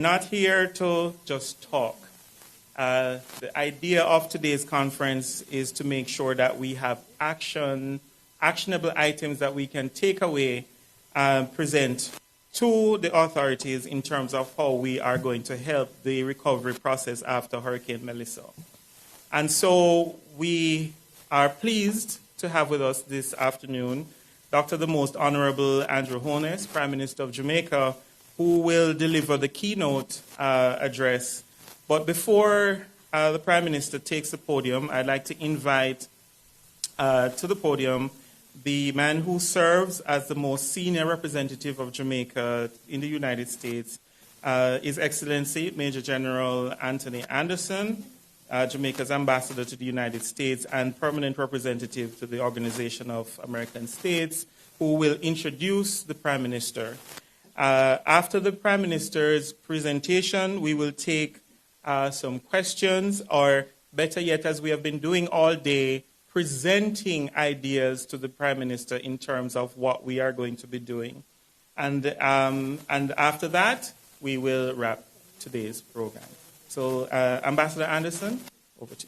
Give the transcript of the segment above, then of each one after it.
Not here to just talk. The idea of today's conference is to make sure that we have actionable items that we can take away and present to the authorities in terms of how we are going to help the recovery process after Hurricane Melissa. And so we are pleased to have with us this afternoon Dr. the Most Honorable Andrew Holness, Prime Minister of Jamaica, who will deliver the keynote address. But before the Prime Minister takes the podium, I'd like to invite to the podium the man who serves as the most senior representative of Jamaica in the United States, His Excellency Major General Anthony Anderson, Jamaica's ambassador to the United States and permanent representative to the Organization of American States, who will introduce the Prime Minister. After the Prime Minister's presentation, we will take some questions, or better yet, as we have been doing all day, presenting ideas to the Prime Minister in terms of what we are going to be doing. And after that, we will wrap today's program. So, Ambassador Anderson, over to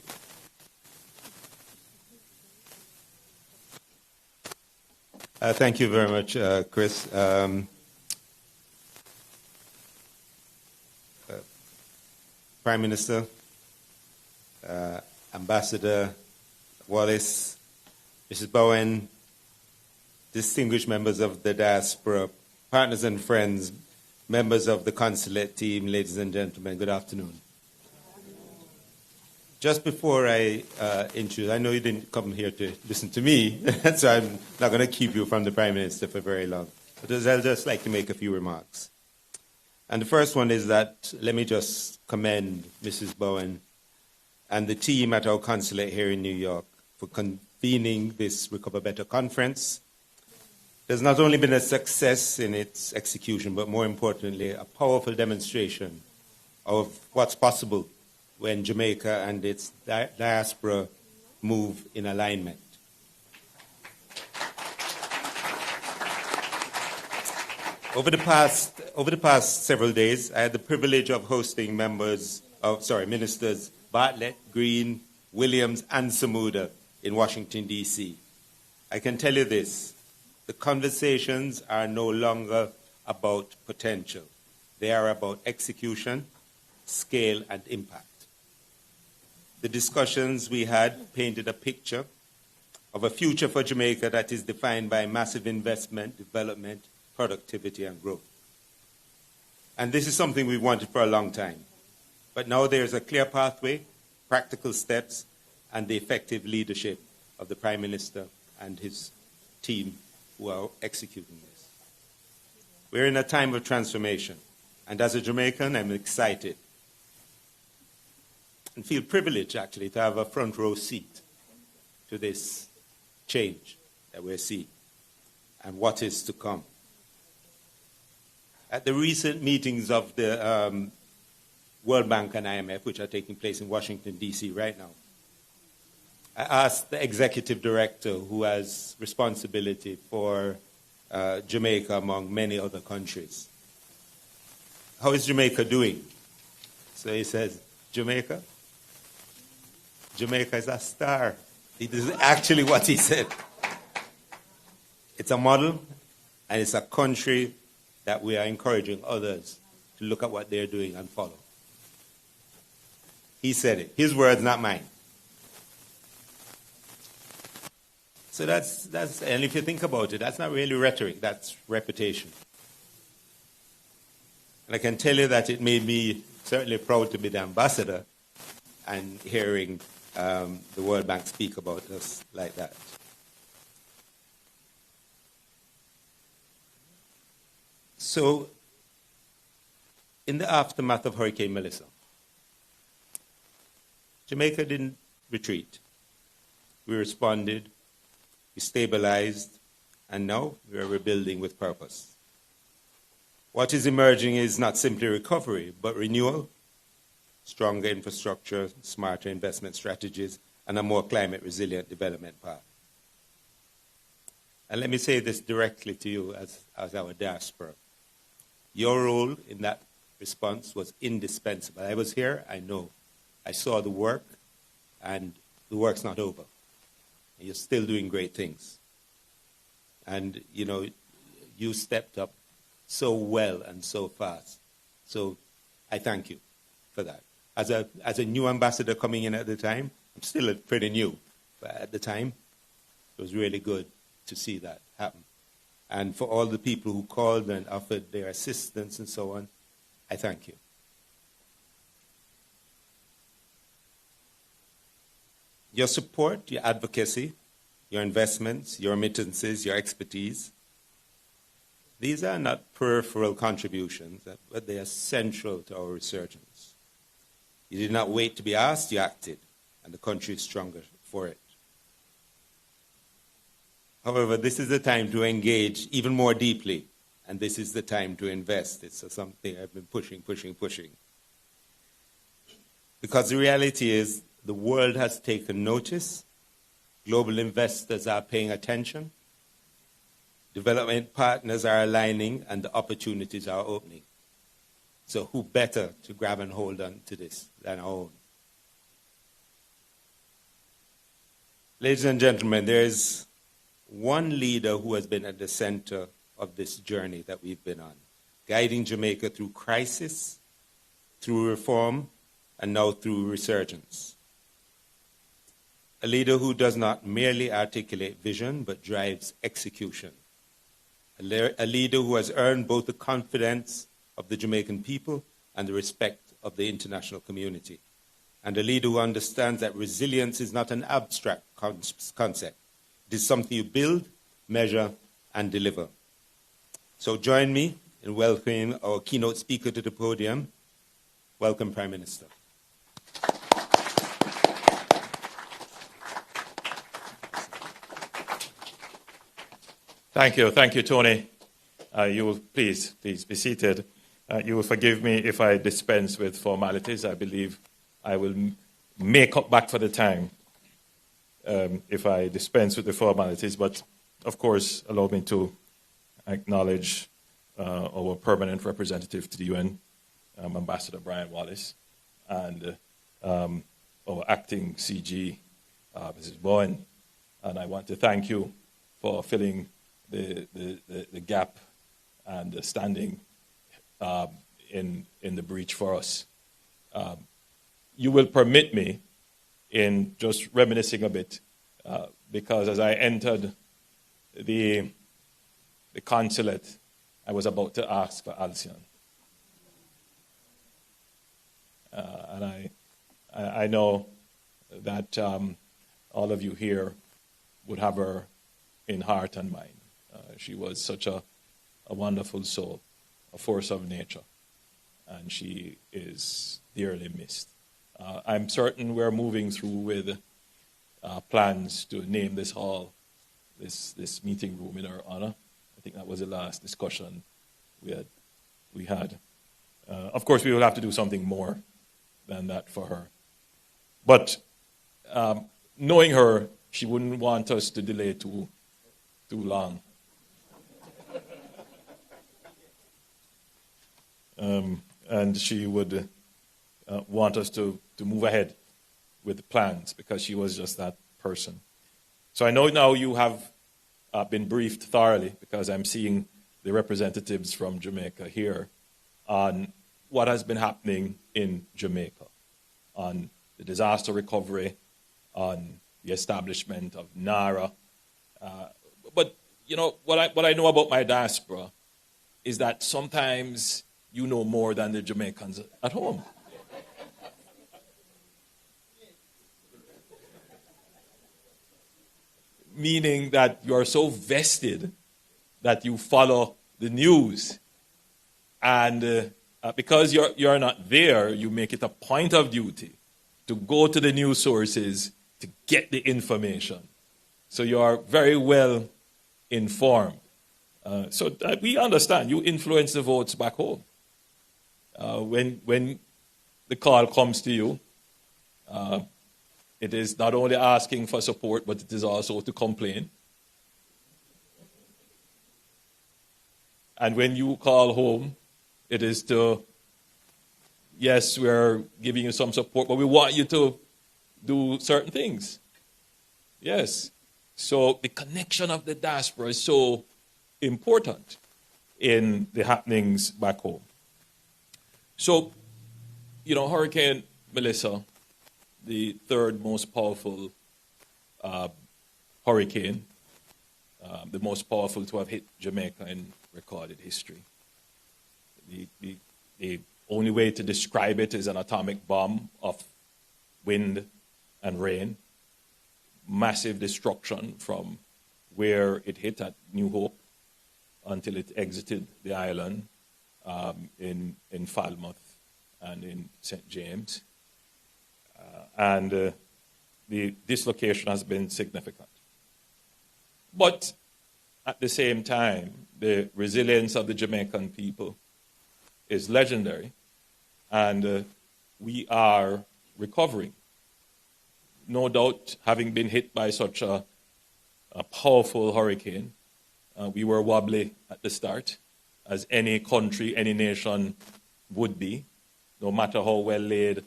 you. Thank you very much, Chris. Prime Minister, Ambassador Wallace, Mrs. Bowen, distinguished members of the Diaspora, partners and friends, members of the Consulate team, ladies and gentlemen, good afternoon. Just before I introduce, I know you didn't come here to listen to me, so I'm not going to keep you from the Prime Minister for very long. But I'd just like to make a few remarks. And the first one is that let me just commend Mrs. Bowen and the team at our consulate here in New York for convening this Recover Better conference. There's not only been a success in its execution, but more importantly, a powerful demonstration of what's possible when Jamaica and its diaspora move in alignment. Over the past several days, I had the privilege of hosting Ministers Bartlett, Green, Williams, and Samuda in Washington, D.C. I can tell you this, the conversations are no longer about potential. They are about execution, scale, and impact. The discussions we had painted a picture of a future for Jamaica that is defined by massive investment, development, productivity, and growth. And this is something we've wanted for a long time. But now there's a clear pathway, practical steps, and the effective leadership of the Prime Minister and his team who are executing this. We're in a time of transformation. And as a Jamaican, I'm excited and feel privileged, actually, to have a front row seat to this change that we're seeing and what is to come. At the recent meetings of the World Bank and IMF, which are taking place in Washington, D.C. right now, I asked the executive director who has responsibility for Jamaica among many other countries, how is Jamaica doing? So he says, Jamaica is a star. It is actually what he said. It's a model, and it's a country that we are encouraging others to look at what they're doing and follow. He said it. His words, not mine. So that's, and if you think about it, that's not really rhetoric, that's reputation. And I can tell you that it made me certainly proud to be the ambassador and hearing the World Bank speak about us like that. So, in the aftermath of Hurricane Melissa, Jamaica didn't retreat. We responded, we stabilized, and now we are rebuilding with purpose. What is emerging is not simply recovery, but renewal, stronger infrastructure, smarter investment strategies, and a more climate-resilient development path. And let me say this directly to you as our diaspora. Your role in that response was indispensable. I was here, I know. I saw the work, and the work's not over. You're still doing great things. And, you know, you stepped up so well and so fast. So I thank you for that. As a new ambassador coming in at the time, I'm still pretty new, but at the time, it was really good to see that happen. And for all the people who called and offered their assistance and so on, I thank you. Your support, your advocacy, your investments, your remittances, your expertise, these are not peripheral contributions, but they are central to our resurgence. You did not wait to be asked, you acted, and the country is stronger for it. However, this is the time to engage even more deeply, and this is the time to invest. It's something I've been pushing. Because the reality is, the world has taken notice, global investors are paying attention, development partners are aligning, and the opportunities are opening. So who better to grab and hold on to this than our own? Ladies and gentlemen, there is one leader who has been at the center of this journey that we've been on, guiding Jamaica through crisis, through reform, and now through resurgence. A leader who does not merely articulate vision, but drives execution. A leader who has earned both the confidence of the Jamaican people and the respect of the international community. And a leader who understands that resilience is not an abstract concept. It is something you build, measure, and deliver. So join me in welcoming our keynote speaker to the podium. Welcome, Prime Minister. Thank you, Tony. You will please be seated. You will forgive me if I dispense with formalities. I believe I will make up back for the time if I dispense with the formalities. But of course, allow me to acknowledge our permanent representative to the UN, Ambassador Brian Wallace, and our acting CG, Mrs. Bowen. And I want to thank you for filling the gap and standing in the breach for us. You will permit me in just reminiscing a bit, because as I entered the consulate, I was about to ask for Alcyon. And I know that all of you here would have her in heart and mind. She was such a wonderful soul, a force of nature, and she is dearly missed. I'm certain we're moving through with plans to name this hall, this meeting room in her honor. I think that was the last discussion we had. Of course, we will have to do something more than that for her. But knowing her, she wouldn't want us to delay too long. And she would want us to move ahead with the plans, because she was just that person. So I know now you have been briefed thoroughly, because I'm seeing the representatives from Jamaica here, on what has been happening in Jamaica, on the disaster recovery, on the establishment of NARA. But you know what I know about my diaspora is that sometimes you know more than the Jamaicans at home. Meaning that you are so vested that you follow the news. And because you're not there, you make it a point of duty to go to the news sources to get the information. So you are very well informed. So we understand you influence the votes back home. When the call comes to you, it is not only asking for support, but it is also to complain. And when you call home, it is to yes, we're giving you some support, but we want you to do certain things. Yes. So the connection of the diaspora is so important in the happenings back home. So, Hurricane Melissa, the third most powerful hurricane, the most powerful to have hit Jamaica in recorded history. The only way to describe it is an atomic bomb of wind and rain. Massive destruction from where it hit at New Hope until it exited the island in Falmouth and in St. James. And the dislocation has been significant. But at the same time, the resilience of the Jamaican people is legendary, and we are recovering. No doubt, having been hit by such a powerful hurricane, we were wobbly at the start, as any country, any nation would be, no matter how well laid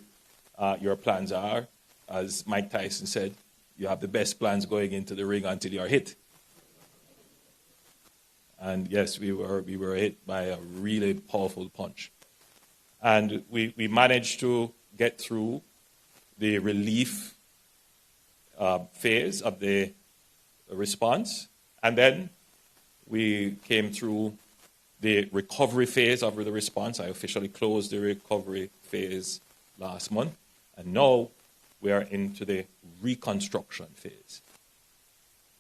your plans are. As Mike Tyson said, you have the best plans going into the ring until you're hit. And yes, we were hit by a really powerful punch. And we managed to get through the relief phase of the response. And then we came through the recovery phase of the response. I officially closed the recovery phase last month. And now we are into the reconstruction phase.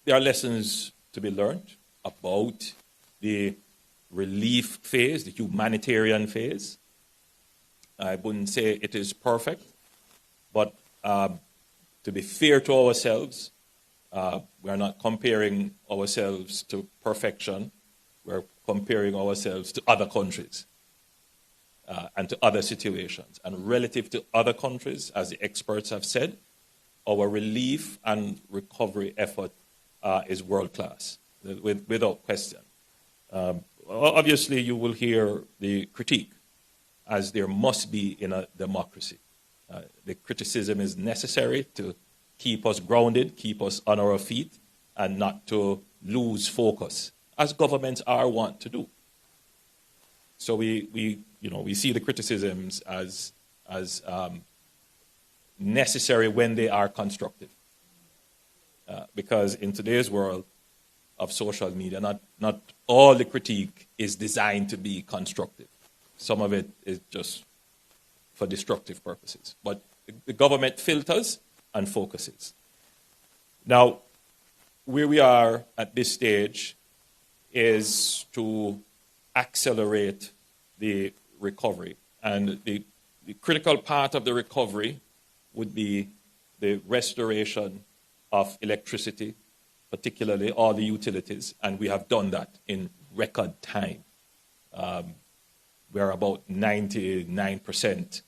There are lessons to be learned about the relief phase, the humanitarian phase. I wouldn't say it is perfect, but to be fair to ourselves, we are not comparing ourselves to perfection. We're comparing ourselves to other countries and to other situations. And relative to other countries, as the experts have said, our relief and recovery effort is world-class, without question. Obviously, you will hear the critique, as there must be in a democracy. The criticism is necessary to keep us grounded, keep us on our feet, and not to lose focus, as governments are wont to do. So we see the criticisms as necessary when they are constructive, because in today's world of social media, not all the critique is designed to be constructive. Some of it is just for destructive purposes. But the government filters and focuses. Now, where we are at this stage is to accelerate the recovery. And the critical part of the recovery would be the restoration of electricity, particularly all the utilities, and we have done that in record time. We're about 99%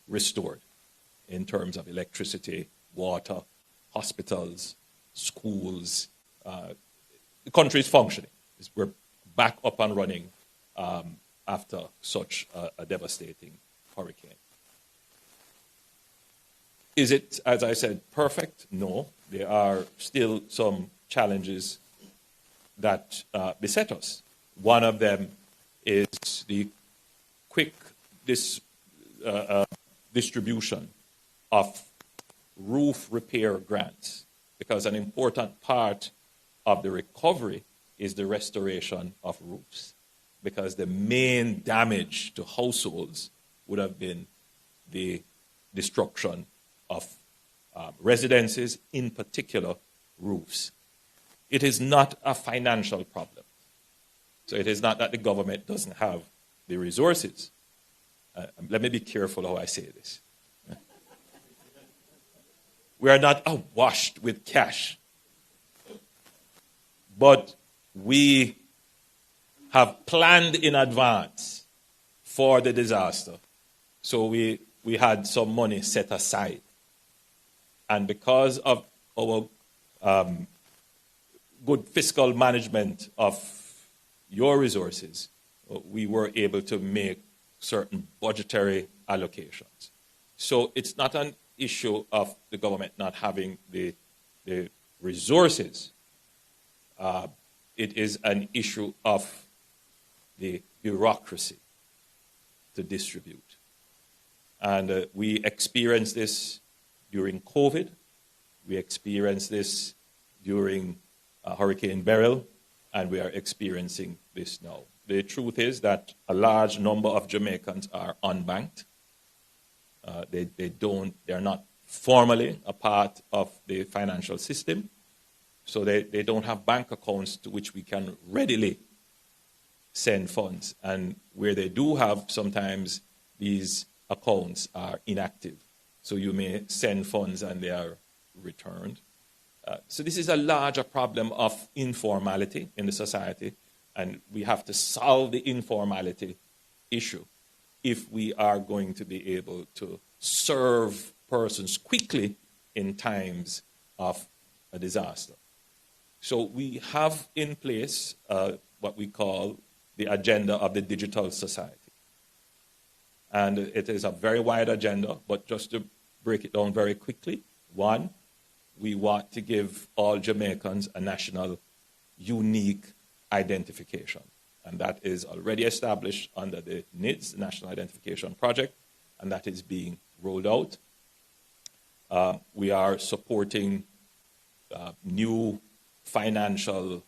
restored in terms of electricity, water, hospitals, schools. The country is functioning. We're back up and running after such a devastating hurricane. Is it, as I said, perfect? No. There are still some challenges that beset us. One of them is the quick distribution of roof repair grants, because an important part of the recovery is the restoration of roofs, because the main damage to households would have been the destruction of residences, in particular roofs. It is not a financial problem. So it is not that the government doesn't have the resources. Let me be careful how I say this. We are not awash with cash, but we have planned in advance for the disaster. So we had some money set aside. And because of our good fiscal management of your resources, we were able to make certain budgetary allocations. So it's not an issue of the government not having the resources. It is an issue of the bureaucracy to distribute. And we experienced this during COVID. We experienced this during Hurricane Beryl, and we are experiencing this now. The truth is that a large number of Jamaicans are unbanked. They're not formally a part of the financial system, so they don't have bank accounts to which we can readily send funds. And where they do have, sometimes these accounts are inactive. So you may send funds and they are returned. So this is a larger problem of informality in the society, and we have to solve the informality issue if we are going to be able to serve persons quickly in times of a disaster. So we have in place what we call the agenda of the digital society. And it is a very wide agenda, but just to break it down very quickly, one, we want to give all Jamaicans a national unique identification. And that is already established under the NIDS, National Identification Project, and that is being rolled out. We are supporting new financial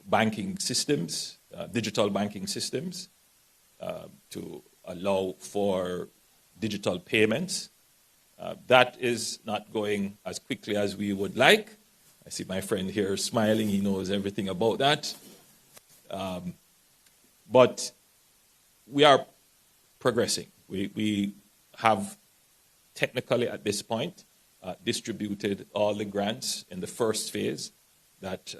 banking systems, digital banking systems, to allow for digital payments. That is not going as quickly as we would like. I see my friend here smiling. He knows everything about that. But we are progressing. We have technically at this point distributed all the grants in the first phase that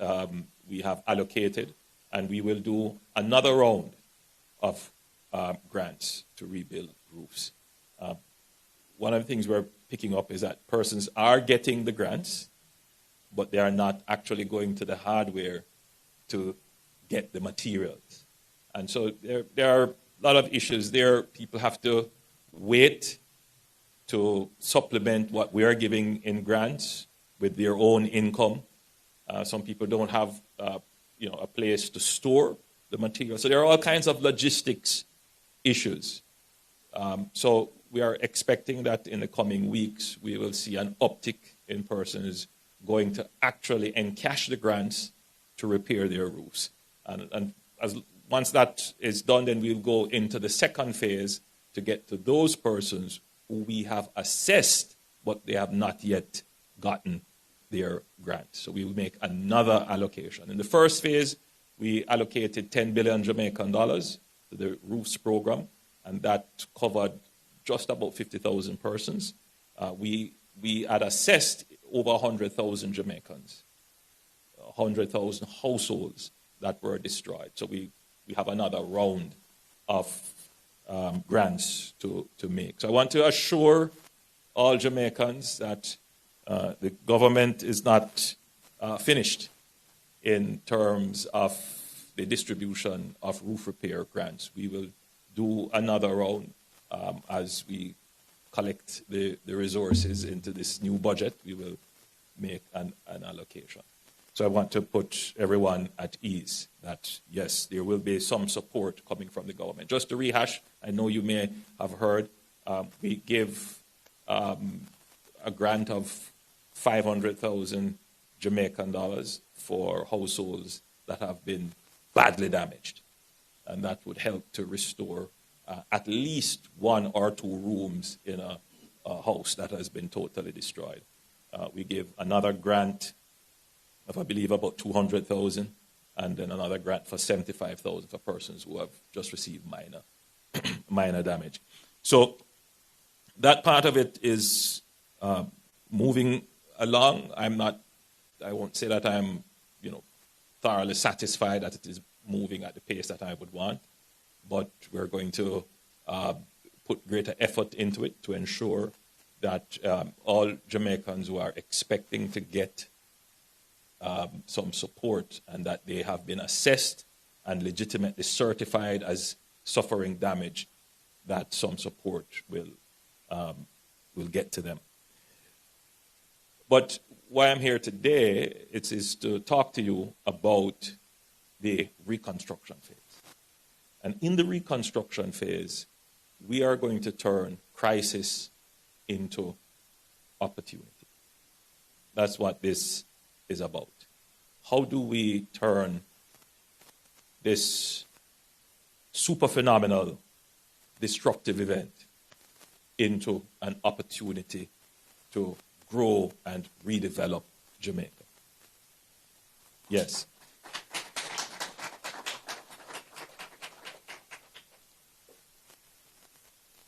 we have allocated, and we will do another round of grants to rebuild roofs. One of the things we're picking up is that persons are getting the grants, but they are not actually going to the hardware to get the materials. And so there are a lot of issues there. People have to wait to supplement what we are giving in grants with their own income. Some people don't have a place to store the material. So there are all kinds of logistics issues. So we are expecting that in the coming weeks we will see an uptick in persons going to actually encash the grants to repair their roofs. And once that is done, then we'll go into the second phase to get to those persons who we have assessed, but they have not yet gotten their grants. So we will make another allocation. In the first phase, we allocated 10 billion Jamaican dollars to the roofs program, and that covered just about 50,000 persons. We had assessed over 100,000 Jamaicans, 100,000 households that were destroyed. So we have another round of grants to make. So I want to assure all Jamaicans that the government is not finished in terms of the distribution of roof repair grants. We will do another round as we collect the resources into this new budget. We will make an allocation. So I want to put everyone at ease that, yes, there will be some support coming from the government. Just to rehash, I know you may have heard, we give a grant of 500,000 Jamaican dollars for households that have been badly damaged. And that would help to restore at least one or two rooms in a house that has been totally destroyed. We give another grant of, I believe, about 200,000, and then another grant for 75,000 for persons who have just received minor damage. So that part of it is moving along. I won't say that I'm, thoroughly satisfied that it is moving at the pace that I would want, but we're going to put greater effort into it to ensure that all Jamaicans who are expecting to get some support and that they have been assessed and legitimately certified as suffering damage that some support will get to them. But why I'm here today is to talk to you about the reconstruction phase. And in the reconstruction phase, we are going to turn crisis into opportunity. That's what this is about. How do we turn this super phenomenal, disruptive event into an opportunity to grow and redevelop Jamaica? Yes.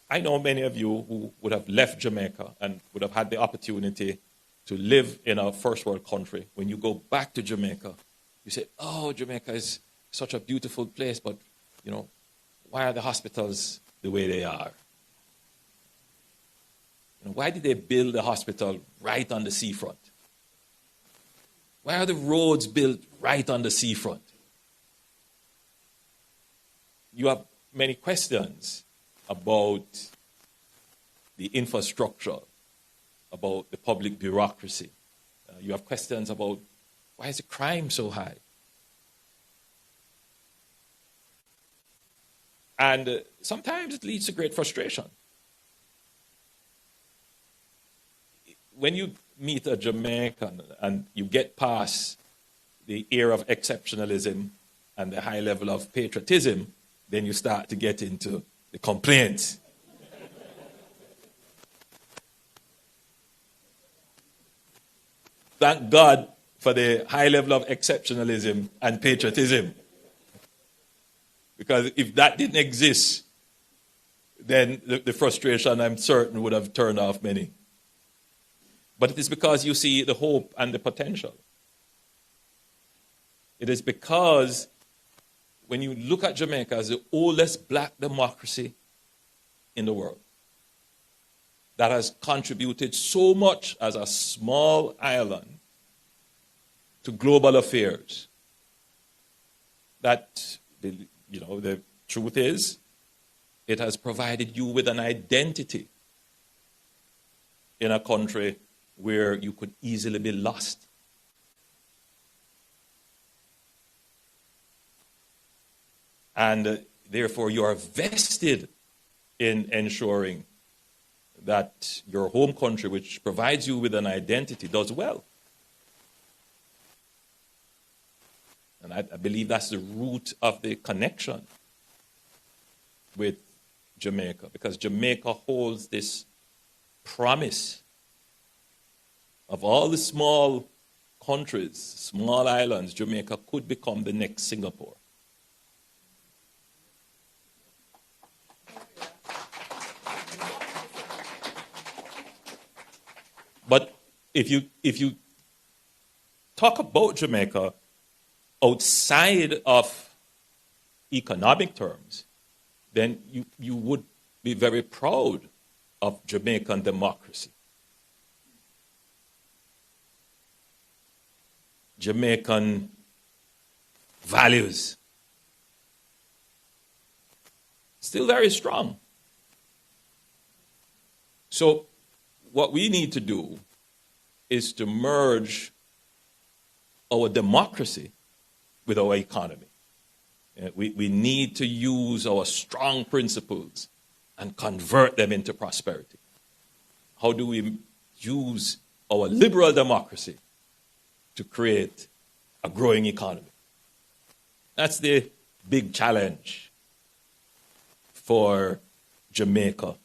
I know many of you who would have left Jamaica and would have had the opportunity to live in a first world country. When you go back to Jamaica, you say, oh, Jamaica is such a beautiful place, but, you know, why are the hospitals the way they are? You know, why did they build the hospital right on the seafront? Why are the roads built right on the seafront? You have many questions about the infrastructure, about the public bureaucracy. You have questions about why is the crime so high? And sometimes it leads to great frustration. When you meet a Jamaican and you get past the era of exceptionalism and the high level of patriotism, then you start to get into the complaints. Thank God for the high level of exceptionalism and patriotism. Because if that didn't exist, then the frustration, I'm certain, would have turned off many. But it is because you see the hope and the potential. It is because when you look at Jamaica as the oldest black democracy in the world, that has contributed so much as a small island to global affairs, that, you know, the truth is, it has provided you with an identity in a country where you could easily be lost. And therefore, you are vested in ensuring that your home country, which provides you with an identity, does well. And I believe that's the root of the connection with Jamaica, because Jamaica holds this promise of all the small countries, small islands. Jamaica could become the next Singapore. But if you talk about Jamaica outside of economic terms, then you would be very proud of Jamaican democracy. Jamaican values. Still very strong. So what we need to do is to merge our democracy with our economy. We need to use our strong principles and convert them into prosperity. How do we use our liberal democracy to create a growing economy? That's the big challenge for Jamaica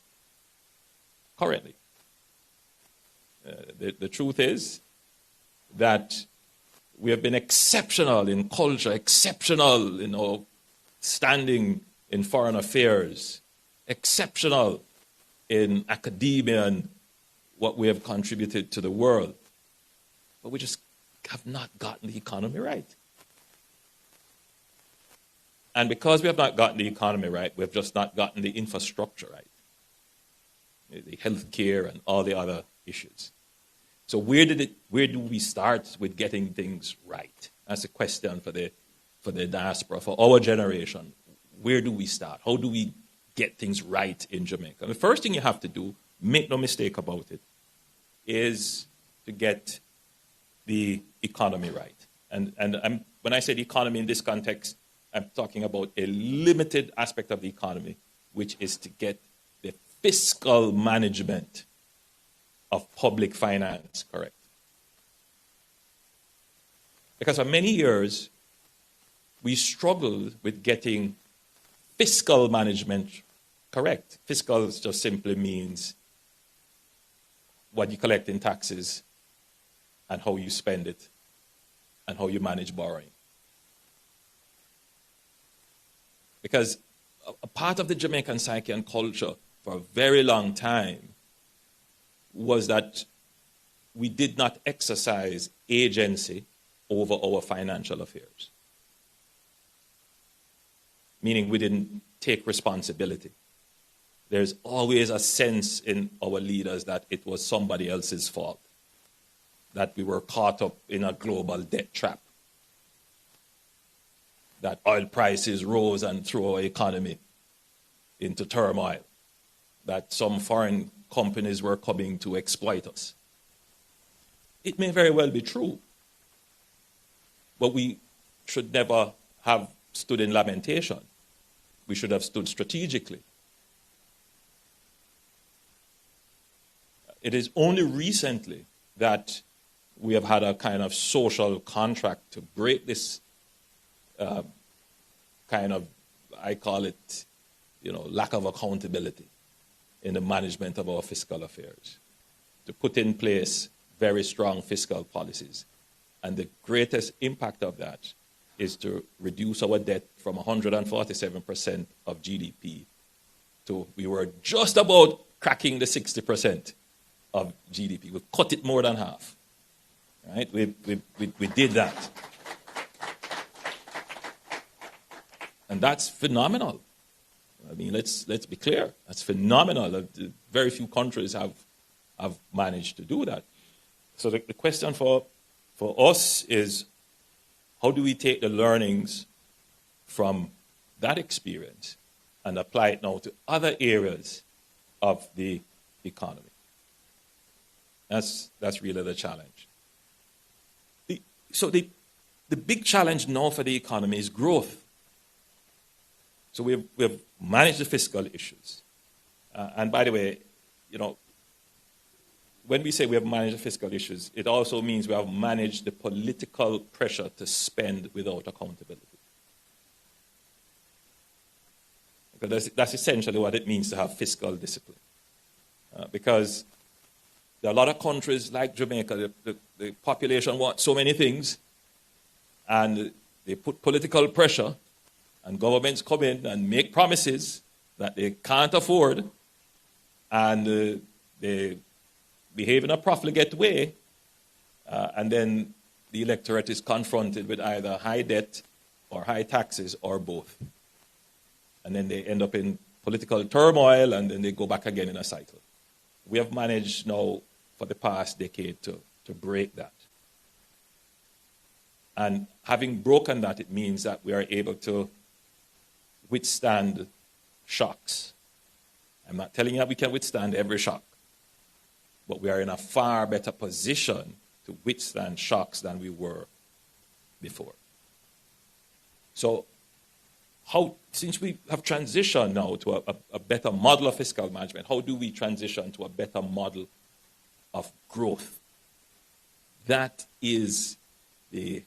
currently. The truth is that we have been exceptional in culture, exceptional in our standing in foreign affairs, exceptional in academia and what we have contributed to the world. But we just have not gotten the economy right. And because we have not gotten the economy right, we have just not gotten the infrastructure right. The healthcare and all the other issues. So where do we start with getting things right? That's a question for the diaspora, for our generation. Where do we start? How do we get things right in Jamaica. The first thing you have to do, make no mistake about it, is to get the economy right. And when I say the economy in this context, I'm talking about a limited aspect of the economy, which is to get the fiscal management of public finance correct. Because for many years, we struggled with getting fiscal management correct. Fiscal just simply means what you collect in taxes and how you spend it and how you manage borrowing. Because a part of the Jamaican psyche and culture for a very long time was that we did not exercise agency over our financial affairs. Meaning we didn't take responsibility. There's always a sense in our leaders that it was somebody else's fault, that we were caught up in a global debt trap, that oil prices rose and threw our economy into turmoil, that some foreign companies were coming to exploit us. It may very well be true, but we should never have stood in lamentation. We should have stood strategically. It is only recently that we have had a kind of social contract to break this kind of, I call it, lack of accountability in the management of our fiscal affairs, to put in place very strong fiscal policies. And the greatest impact of that is to reduce our debt from 147% of GDP to, we were just about cracking the 60% of GDP. We've cut it more than half. Right? We did that. And that's phenomenal. I mean, let's be clear. That's phenomenal. Very few countries have managed to do that. So the question for us is, how do we take the learnings from that experience and apply it now to other areas of the economy? That's really the challenge. So the big challenge now for the economy is growth. So we've managed the fiscal issues. And by the way, when we say we have managed the fiscal issues, it also means we have managed the political pressure to spend without accountability. Because that's essentially what it means to have fiscal discipline. Because there are a lot of countries like Jamaica, the population wants so many things, and they put political pressure, and governments come in and make promises that they can't afford, and they behave in a profligate way, and then the electorate is confronted with either high debt or high taxes or both. And then they end up in political turmoil, and then they go back again in a cycle. We have managed now for the past decade to break that. And having broken that, it means that we are able to withstand shocks. I'm not telling you that we can withstand every shock, but we are in a far better position to withstand shocks than we were before. So since we have transitioned now to a better model of fiscal management, how do we transition to a better model of growth? That is the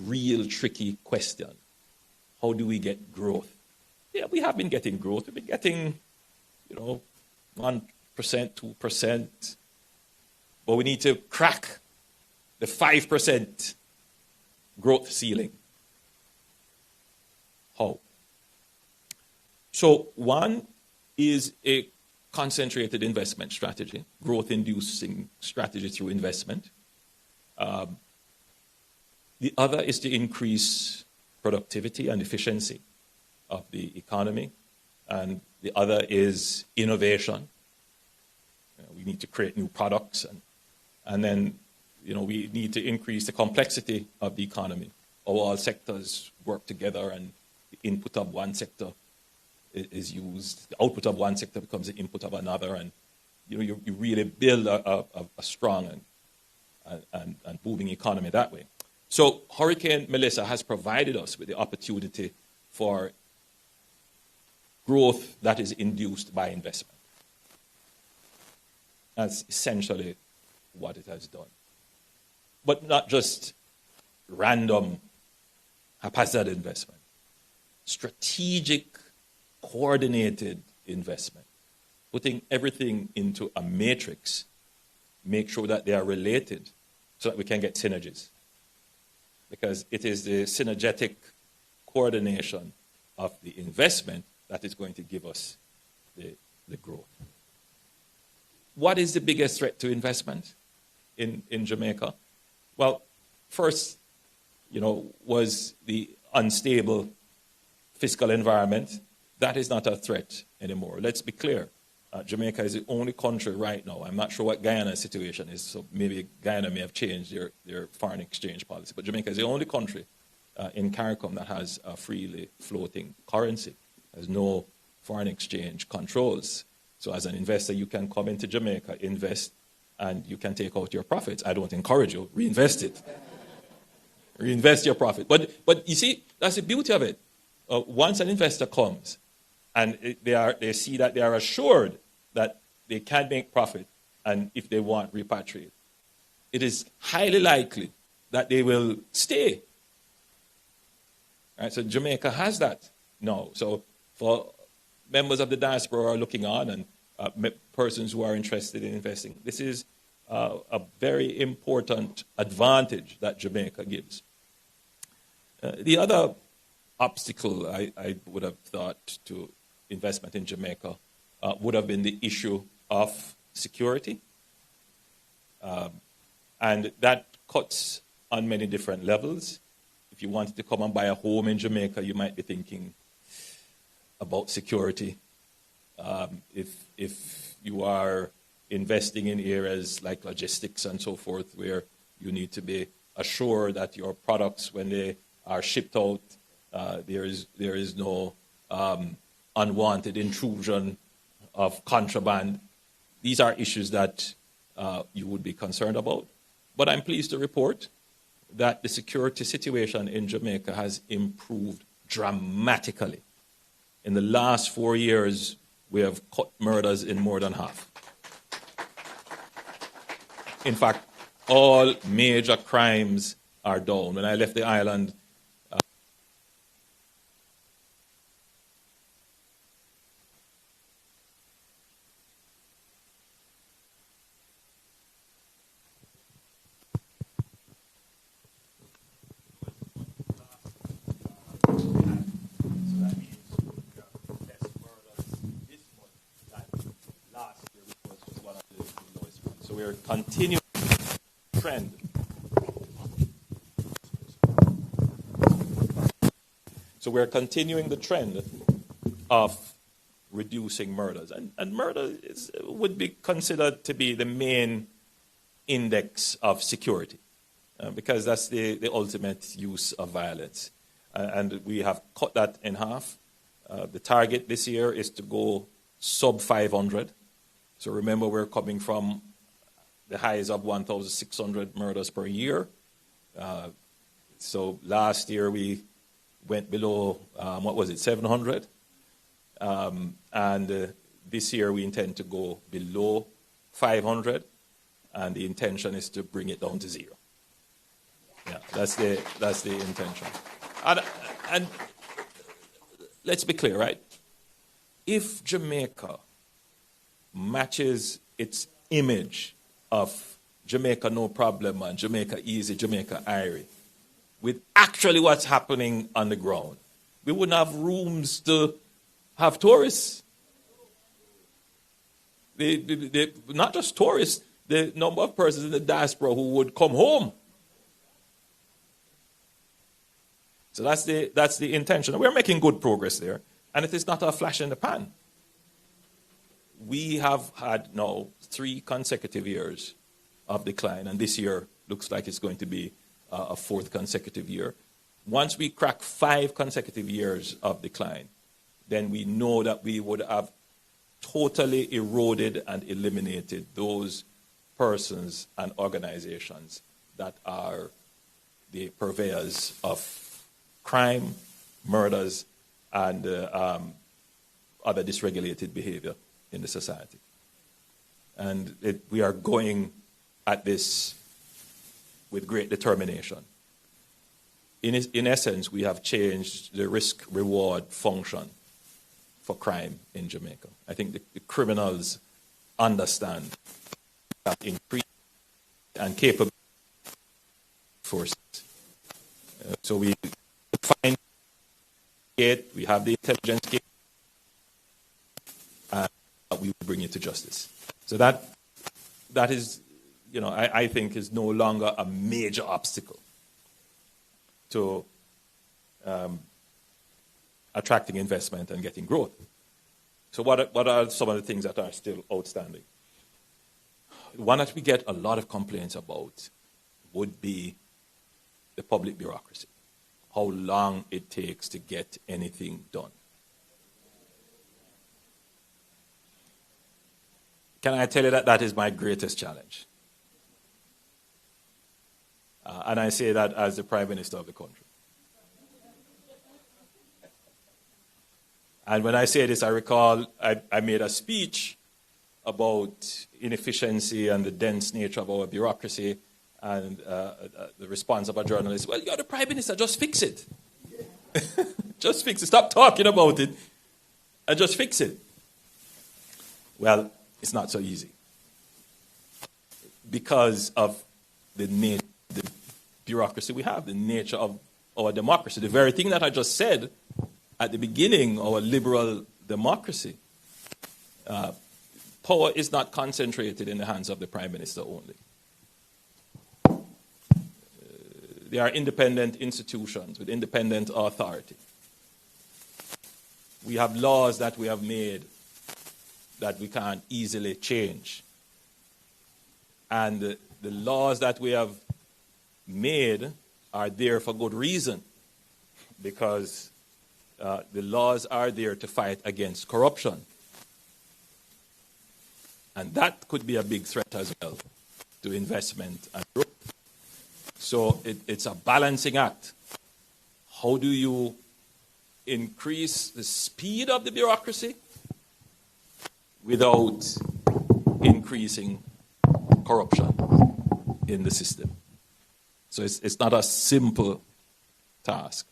real tricky question. How do we get growth? Yeah, we have been getting growth. We've been getting, 1%, 2%. But we need to crack the 5% growth ceiling. How? So one is a concentrated investment strategy, growth-inducing strategy through investment. The other is to increase productivity and efficiency of the economy. And the other is innovation. We need to create new products. And then, we need to increase the complexity of the economy. All sectors work together, and the input of one sector is used. The output of one sector becomes the input of another, and you really build a strong and booming economy that way. So Hurricane Melissa has provided us with the opportunity for growth that is induced by investment. That's essentially what it has done. But not just random, haphazard investment. Strategic, coordinated investment. Putting everything into a matrix, make sure that they are related so that we can get synergies. Because it is the synergetic coordination of the investment that is going to give us the growth. What is the biggest threat to investment in Jamaica? Well, first, was the unstable fiscal environment. That is not a threat anymore. Let's be clear. Jamaica is the only country right now. I'm not sure what Guyana's situation is, so maybe Guyana may have changed their foreign exchange policy. But Jamaica is the only country in CARICOM that has a freely floating currency. There's no foreign exchange controls. So as an investor, you can come into Jamaica, invest, and you can take out your profits. I don't encourage you. Reinvest it. Reinvest your profit. But you see, that's the beauty of it. Once an investor comes and they see that they are assured that they can make profit, and if they want, repatriate, it is highly likely that they will stay. Right? So Jamaica has that now. So for members of the diaspora who are looking on and persons who are interested in investing, this is a very important advantage that Jamaica gives. The other obstacle I would have thought to investment in Jamaica would have been the issue of security. And that cuts on many different levels. If you wanted to come and buy a home in Jamaica, you might be thinking about security. If you are investing in areas like logistics and so forth, where you need to be assured that your products, when they are shipped out, there is no unwanted intrusion of contraband. These are issues that you would be concerned about. But I'm pleased to report that the security situation in Jamaica has improved dramatically. In the last 4 years, we have cut murders in more than half. In fact, all major crimes are down. When I left the island, we're continuing the trend. So we're continuing the trend of reducing murders. And murder would be considered to be the main index of security, because that's the ultimate use of violence. And we have cut that in half. The target this year is to go sub 500. So remember, we're coming from the highs of 1,600 murders per year. So last year we went below, 700? And this year we intend to go below 500, and the intention is to bring it down to zero. Yeah, that's the intention. And let's be clear, right? If Jamaica matches its image of Jamaica no problem and Jamaica easy, Jamaica airy, with actually what's happening on the ground, we wouldn't have rooms to have tourists. Not just tourists, the number of persons in the diaspora who would come home. So that's the intention. We're making good progress there, and it is not a flash in the pan. We have had now 3 consecutive years of decline, and this year looks like it's going to be a 4th consecutive year. Once we crack 5 consecutive years of decline, then we know that we would have totally eroded and eliminated those persons and organizations that are the purveyors of crime, murders, and other dysregulated behavior in the society. And we are going at this with great determination. In essence, we have changed the risk-reward function for crime in Jamaica. I think the criminals understand that increased and capable forces. So we find it, we have the intelligence gate, and we will bring it to justice. So that is, I think is no longer a major obstacle to attracting investment and getting growth. So what are some of the things that are still outstanding? One that we get a lot of complaints about would be the public bureaucracy, how long it takes to get anything done. Can I tell you that is my greatest challenge? And I say that as the Prime Minister of the country. And when I say this, I recall I made a speech about inefficiency and the dense nature of our bureaucracy, and the response of a journalist, well, you're the Prime Minister, just fix it. Just fix it. Stop talking about it and just fix it. Well, it's not so easy because of the bureaucracy we have, the nature of our democracy. The very thing that I just said at the beginning, our liberal democracy, power is not concentrated in the hands of the Prime Minister only. They are independent institutions with independent authority. We have laws that we have made that we can't easily change. And the laws that we have made are there for good reason, because the laws are there to fight against corruption. And that could be a big threat as well to investment and growth. So it's a balancing act. How do you increase the speed of the bureaucracy without increasing corruption in the system? So it's not a simple task.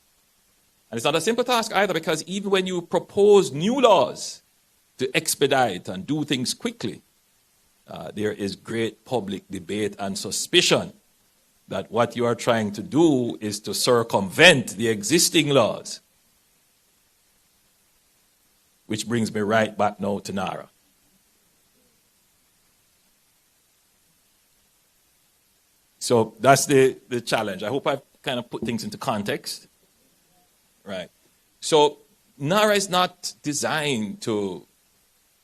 And it's not a simple task either, because even when you propose new laws to expedite and do things quickly, there is great public debate and suspicion that what you are trying to do is to circumvent the existing laws. Which brings me right back now to NARA. So that's the challenge. I hope I've kind of put things into context. Right. So NARA is not designed to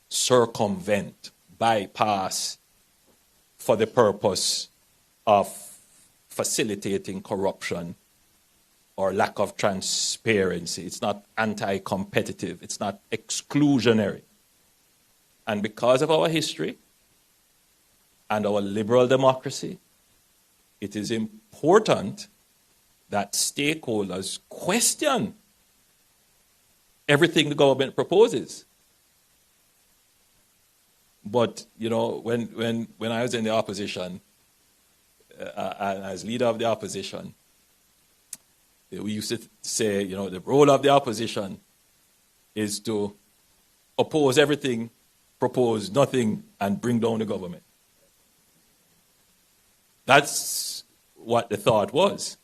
circumvent, bypass for the purpose of facilitating corruption or lack of transparency. It's not anti-competitive. It's not exclusionary. And because of our history and our liberal democracy, it is important that stakeholders question everything the government proposes. But, when I was in the opposition, and as leader of the opposition, we used to say, the role of the opposition is to oppose everything, propose nothing, and bring down the government. That's what the thought was,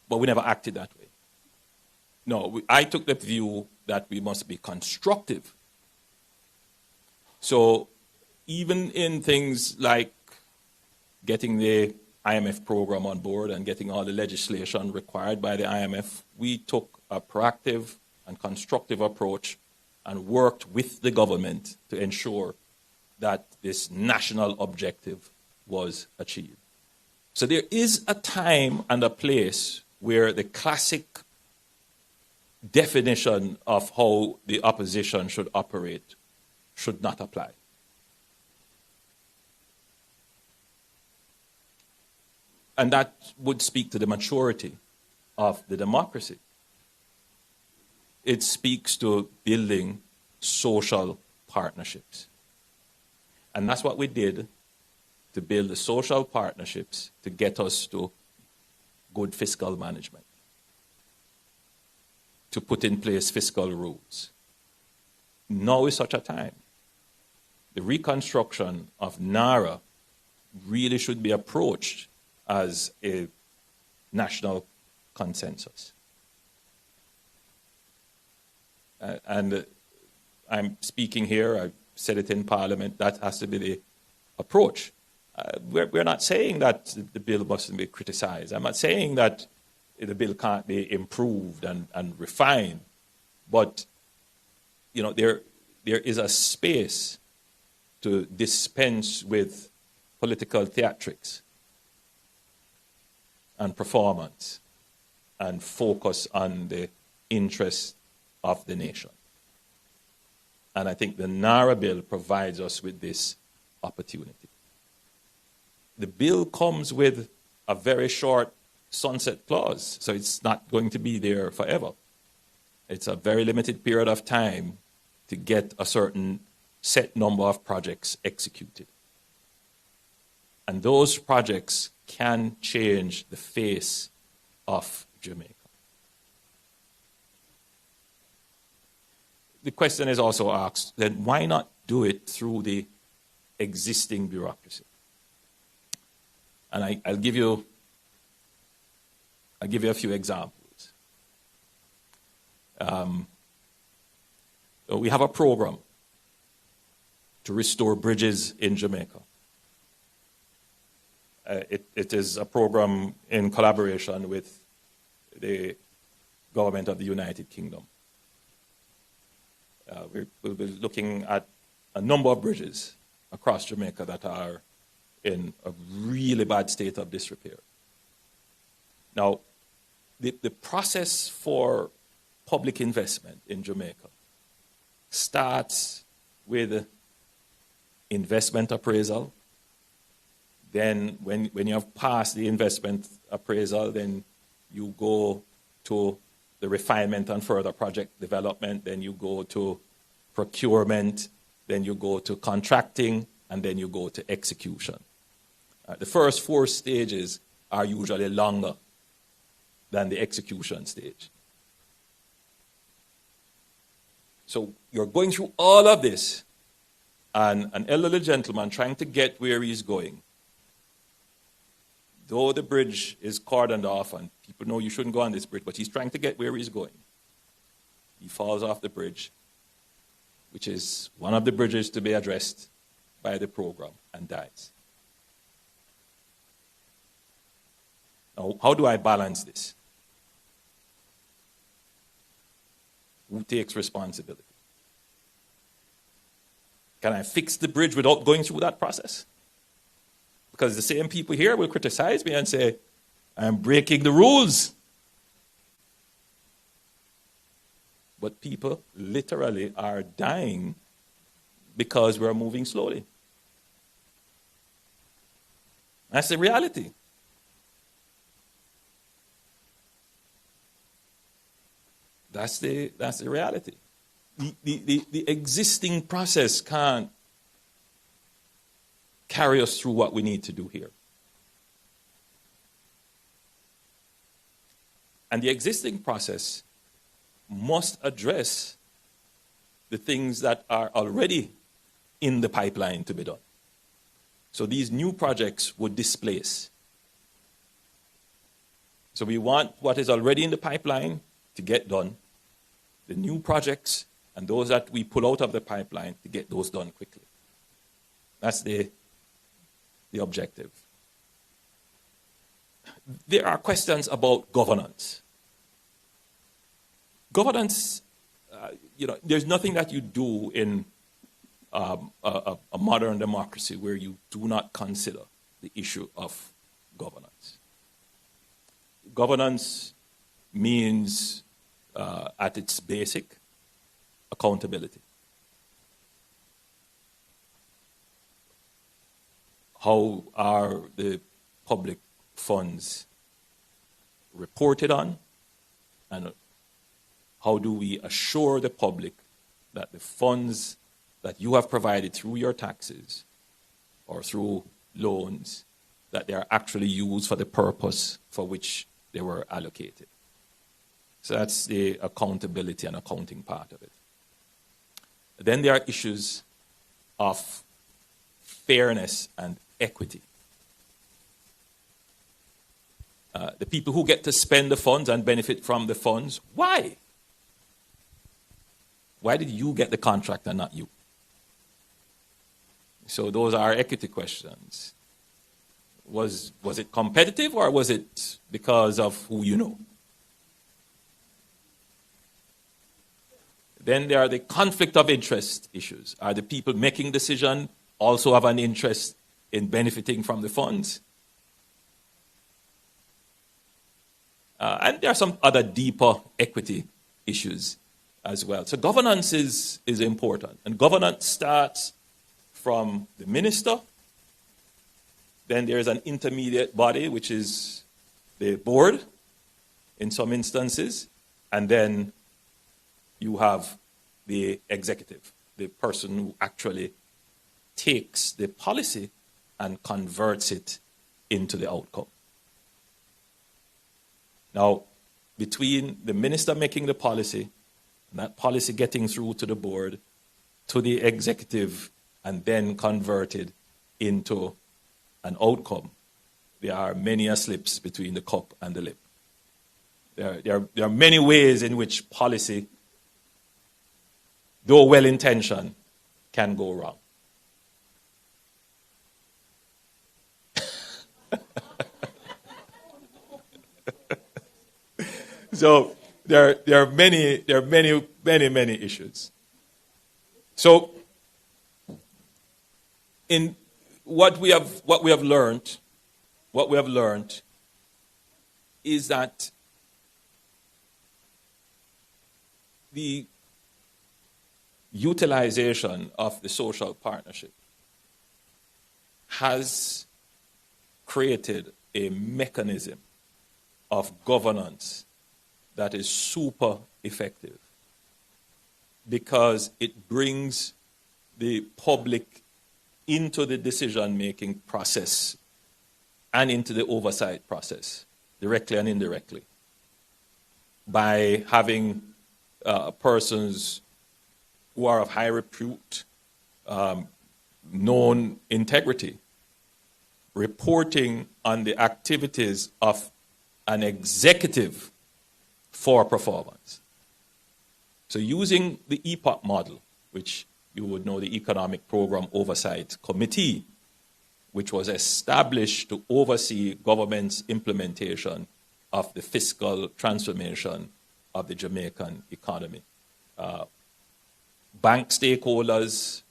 but we never acted that way. No, I took the view that we must be constructive. So even in things like getting the IMF program on board and getting all the legislation required by the IMF, we took a proactive and constructive approach and worked with the government to ensure that this national objective was achieved. So there is a time and a place where the classic definition of how the opposition should operate should not apply. And that would speak to the maturity of the democracy. It speaks to building social partnerships. And that's what we did to build the social partnerships to get us to good fiscal management, to put in place fiscal rules. Now is such a time. The reconstruction of NARA really should be approached as a national consensus. And I'm speaking here, I've said it in Parliament, that has to be the approach. We're not saying that the bill mustn't be criticized. I'm not saying that the bill can't be improved and refined, but there is a space to dispense with political theatrics and performance and focus on the interests of the nation. And I think the NARA bill provides us with this opportunity. The bill comes with a very short sunset clause, so it's not going to be there forever. It's a very limited period of time to get a certain set number of projects executed. And those projects can change the face of Jamaica. The question is also asked, then why not do it through the existing bureaucracy? And I'll give you a few examples. We have a program to restore bridges in Jamaica. It is a program in collaboration with the government of the United Kingdom. We'll be looking at a number of bridges across Jamaica that are in a really bad state of disrepair. Now, the process for public investment in Jamaica starts with investment appraisal. Then when you have passed the investment appraisal, then you go to the refinement and further project development, then you go to procurement, then you go to contracting, and then you go to execution. The first 4 stages are usually longer than the execution stage. So you're going through all of this, and an elderly gentleman trying to get where he's going. Though the bridge is cordoned off and people know you shouldn't go on this bridge, but he's trying to get where he's going. He falls off the bridge, which is one of the bridges to be addressed by the program, and dies. Now, how do I balance this? Who takes responsibility? Can I fix the bridge without going through that process? Because the same people here will criticize me and say, I'm breaking the rules. But people literally are dying because we're moving slowly. That's the reality. That's the reality. The existing process can't carry us through what we need to do here. And the existing process must address the things that are already in the pipeline to be done. So these new projects would displace. So we want what is already in the pipeline to get done, the new projects and those that we pull out of the pipeline to get those done quickly. That's the objective. There are questions about governance. Governance, there's nothing that you do in a modern democracy where you do not consider the issue of governance. Governance means at its basic, accountability. How are the public funds reported on, and how do we assure the public that the funds that you have provided through your taxes or through loans, that they are actually used for the purpose for which they were allocated? So that's the accountability and accounting part of it. Then there are issues of fairness and equity. The people who get to spend the funds and benefit from the funds, why? Why did you get the contract and not you? So those are equity questions. Was it competitive, or was it because of who you know? Then there are the conflict of interest issues. Are the people making decision also have an interest in benefiting from the funds? And there are some other deeper equity issues as well. So governance is important. And governance starts from the minister. Then there is an intermediate body, which is the board in some instances. And then you have the executive, the person who actually takes the policy and converts it into the outcome. Now, between the minister making the policy and that policy getting through to the board, to the executive, and then converted into an outcome, there are many slips between the cup and the lip. There are many ways in which policy, though well-intentioned, can go wrong. So there are many issues. So in what we have learned is that the utilization of the social partnership has created a mechanism of governance that is super effective, because it brings the public into the decision-making process and into the oversight process, directly and indirectly, by having persons who are of high repute, known integrity, reporting on the activities of an executive for performance. So using the EPOC model, which you would know, the Economic Program Oversight Committee, which was established to oversee government's implementation of the fiscal transformation of the Jamaican economy. Bank stakeholders,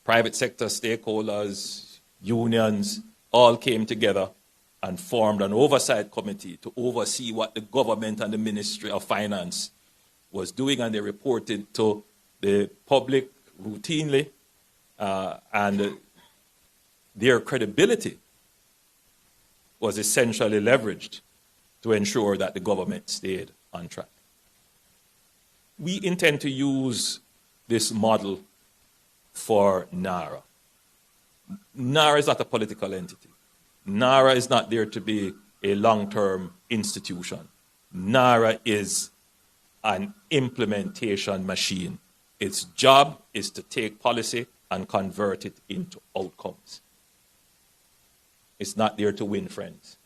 private sector stakeholders, unions, all came together and formed an oversight committee to oversee what the government and the Ministry of Finance was doing, and they reported to the public routinely, and their credibility was essentially leveraged to ensure that the government stayed on track. We intend to use this model for NARA. NARA is not a political entity. NARA is not there to be a long-term institution. NARA is an implementation machine. Its job is to take policy and convert it into outcomes. It's not there to win friends.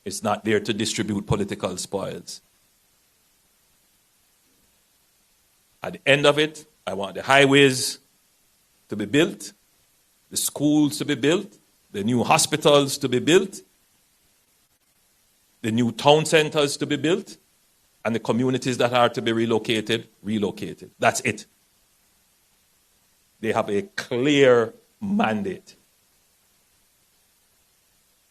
It's not there to distribute political spoils. At the end of it, I want the highways to be built, the schools to be built, the new hospitals to be built, the new town centers to be built, and the communities that are to be relocated. That's it. They have a clear mandate.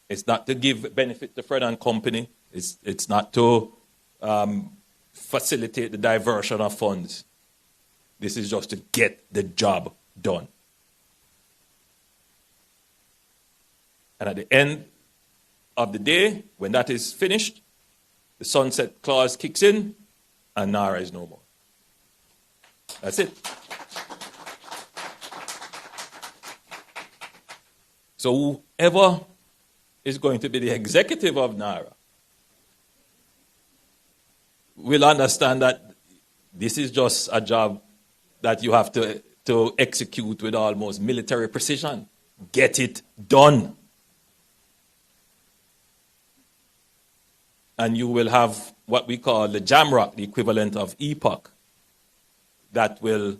It's not to give benefit to Fred and Company. It's not to facilitate the diversion of funds. This is just to get the job done. And at the end of the day, when that is finished, the sunset clause kicks in and NARA is no more. That's it. So whoever is going to be the executive of NARA will understand that this is just a job that you have to execute with almost military precision. Get it done. And you will have what we call the JAMROC, the equivalent of EPOC, that will,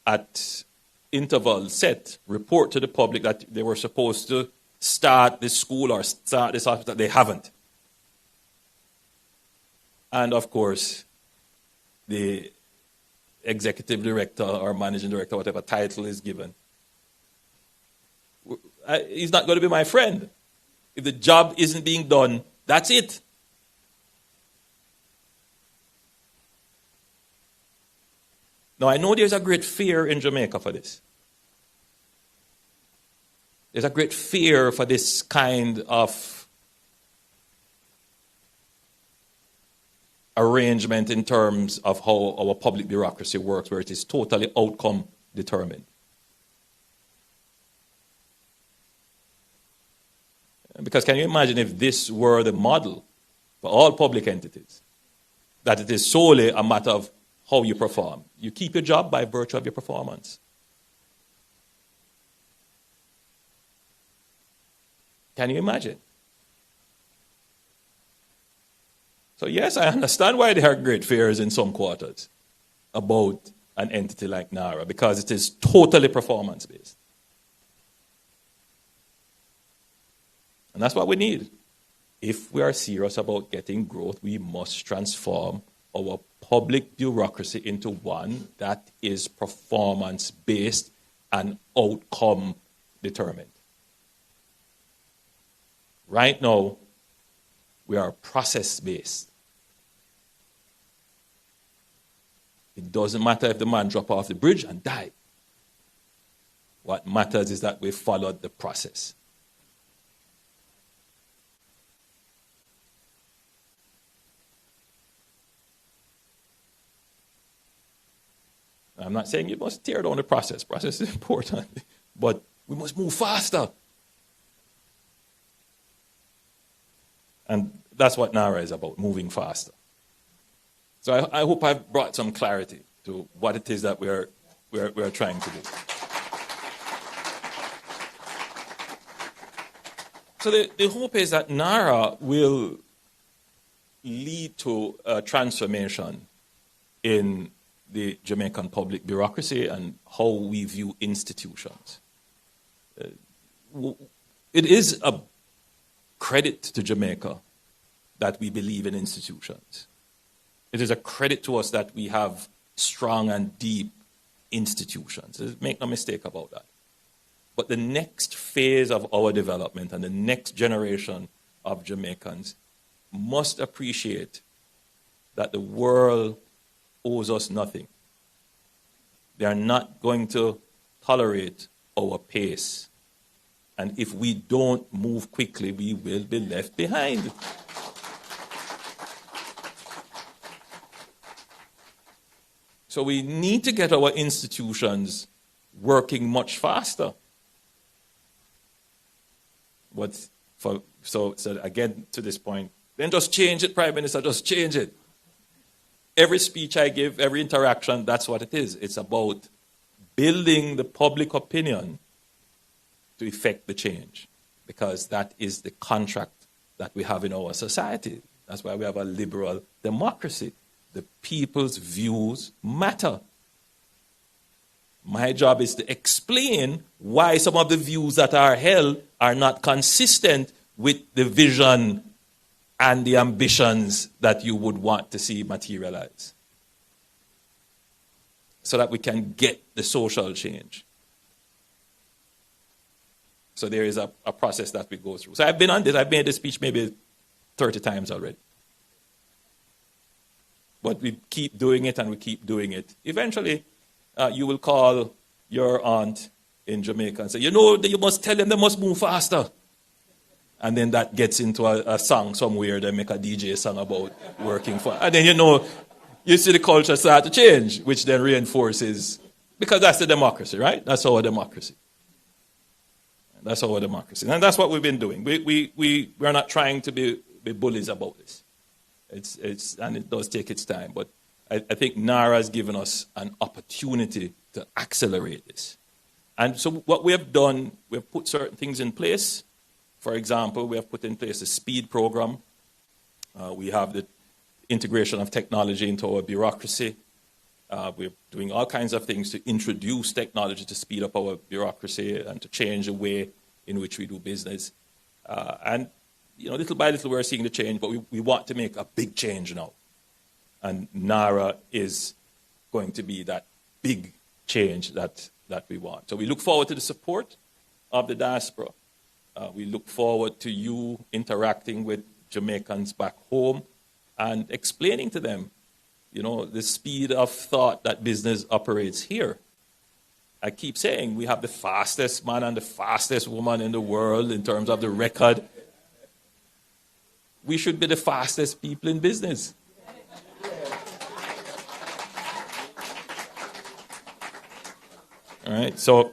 at intervals set, report to the public that they were supposed to start this school or start this hospital. They haven't. And of course, the executive director or managing director, whatever title is given, he's not going to be my friend. If the job isn't being done, that's it. Now, I know there's a great fear in Jamaica for this. There's a great fear for this kind of arrangement in terms of how our public bureaucracy works, where it is totally outcome determined. Because can you imagine if this were the model for all public entities, that it is solely a matter of how you perform. You keep your job by virtue of your performance. Can you imagine? So yes, I understand why there are great fears in some quarters about an entity like NARA, because it is totally performance-based. And that's what we need. If we are serious about getting growth, we must transform our public bureaucracy into one that is performance-based and outcome-determined. Right now, we are process-based. It doesn't matter if the man drops off the bridge and died. What matters is that we followed the process. I'm not saying you must tear down the process. Process is important. But we must move faster. And that's what NARA is about, moving faster. So I hope I've brought some clarity to what it is that we're trying to do. So the hope is that NARA will lead to a transformation in the Jamaican public bureaucracy and how we view institutions. It is a credit to Jamaica that we believe in institutions. It is a credit to us that we have strong and deep institutions. Make no mistake about that. But the next phase of our development and the next generation of Jamaicans must appreciate that the world owes us nothing. They are not going to tolerate our pace. And if we don't move quickly, we will be left behind. So we need to get our institutions working much faster. So again, to this point, then just change it, Prime Minister, just change it. Every speech I give, every interaction, that's what it is. It's about building the public opinion to effect the change, because that is the contract that we have in our society. That's why we have a liberal democracy. The people's views matter. My job is to explain why some of the views that are held are not consistent with the vision and the ambitions that you would want to see materialize, so that we can get the social change. So there is a process that we go through. So I've been on this, I've made this speech maybe 30 times already. but we keep doing it and we keep doing it. Eventually, you will call your aunt in Jamaica and say, you must tell them they must move faster. And then that gets into a song somewhere. They make a DJ song about working for. And then you see the culture start to change, which then reinforces, because that's the democracy, right? That's our democracy. That's our democracy. And that's what we've been doing. We're not trying to be bullies about this. And it does take its time. But I think NARA has given us an opportunity to accelerate this. And so what we have done, we have put certain things in place. For example, we have put in place a speed program. We have the integration of technology into our bureaucracy. We're doing all kinds of things to introduce technology to speed up our bureaucracy and to change the way in which we do business. And little by little we're seeing the change, but we want to make a big change now. And NARA is going to be that big change that we want. So we look forward to the support of the diaspora. We look forward to you interacting with Jamaicans back home and explaining to them, the speed of thought that business operates here. I keep saying we have the fastest man and the fastest woman in the world in terms of the record. We should be the fastest people in business. All right, so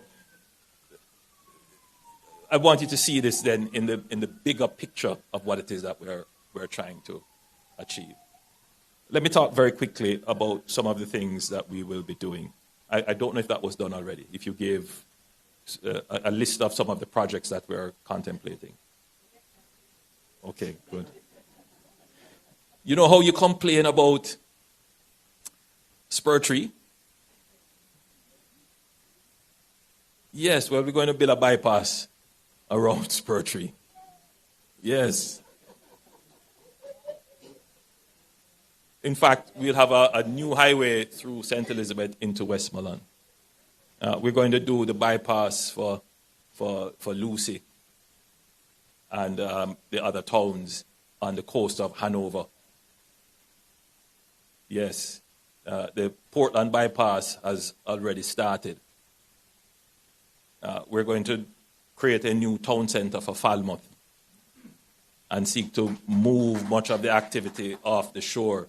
I want you to see this then in the bigger picture of what it is that we're trying to achieve. Let me talk very quickly about some of the things that we will be doing. I don't know if that was done already, if you gave a list of some of the projects that we're contemplating. Okay, good. You know how you complain about Spur Tree? Yes, well, we're going to build a bypass around Spur Tree. Yes. In fact, we'll have a new highway through St. Elizabeth into Westmoreland. We're going to do the bypass for Lucy and the other towns on the coast of Hanover. Yes, the Portland bypass has already started. We're going to create a new town center for Falmouth and seek to move much of the activity off the shore.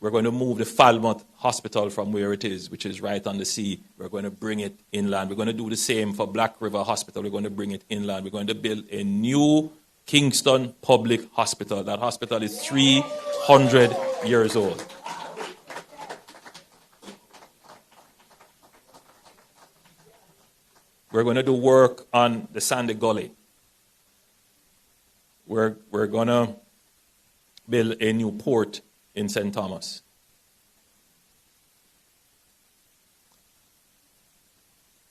We're going to move the Falmouth Hospital from where it is, which is right on the sea. We're going to bring it inland. We're going to do the same for Black River Hospital. We're going to bring it inland. We're going to build a new Kingston Public Hospital. That hospital is 300 years old. We're going to do work on the Sandy Gully. We're going to build a new port in St. Thomas.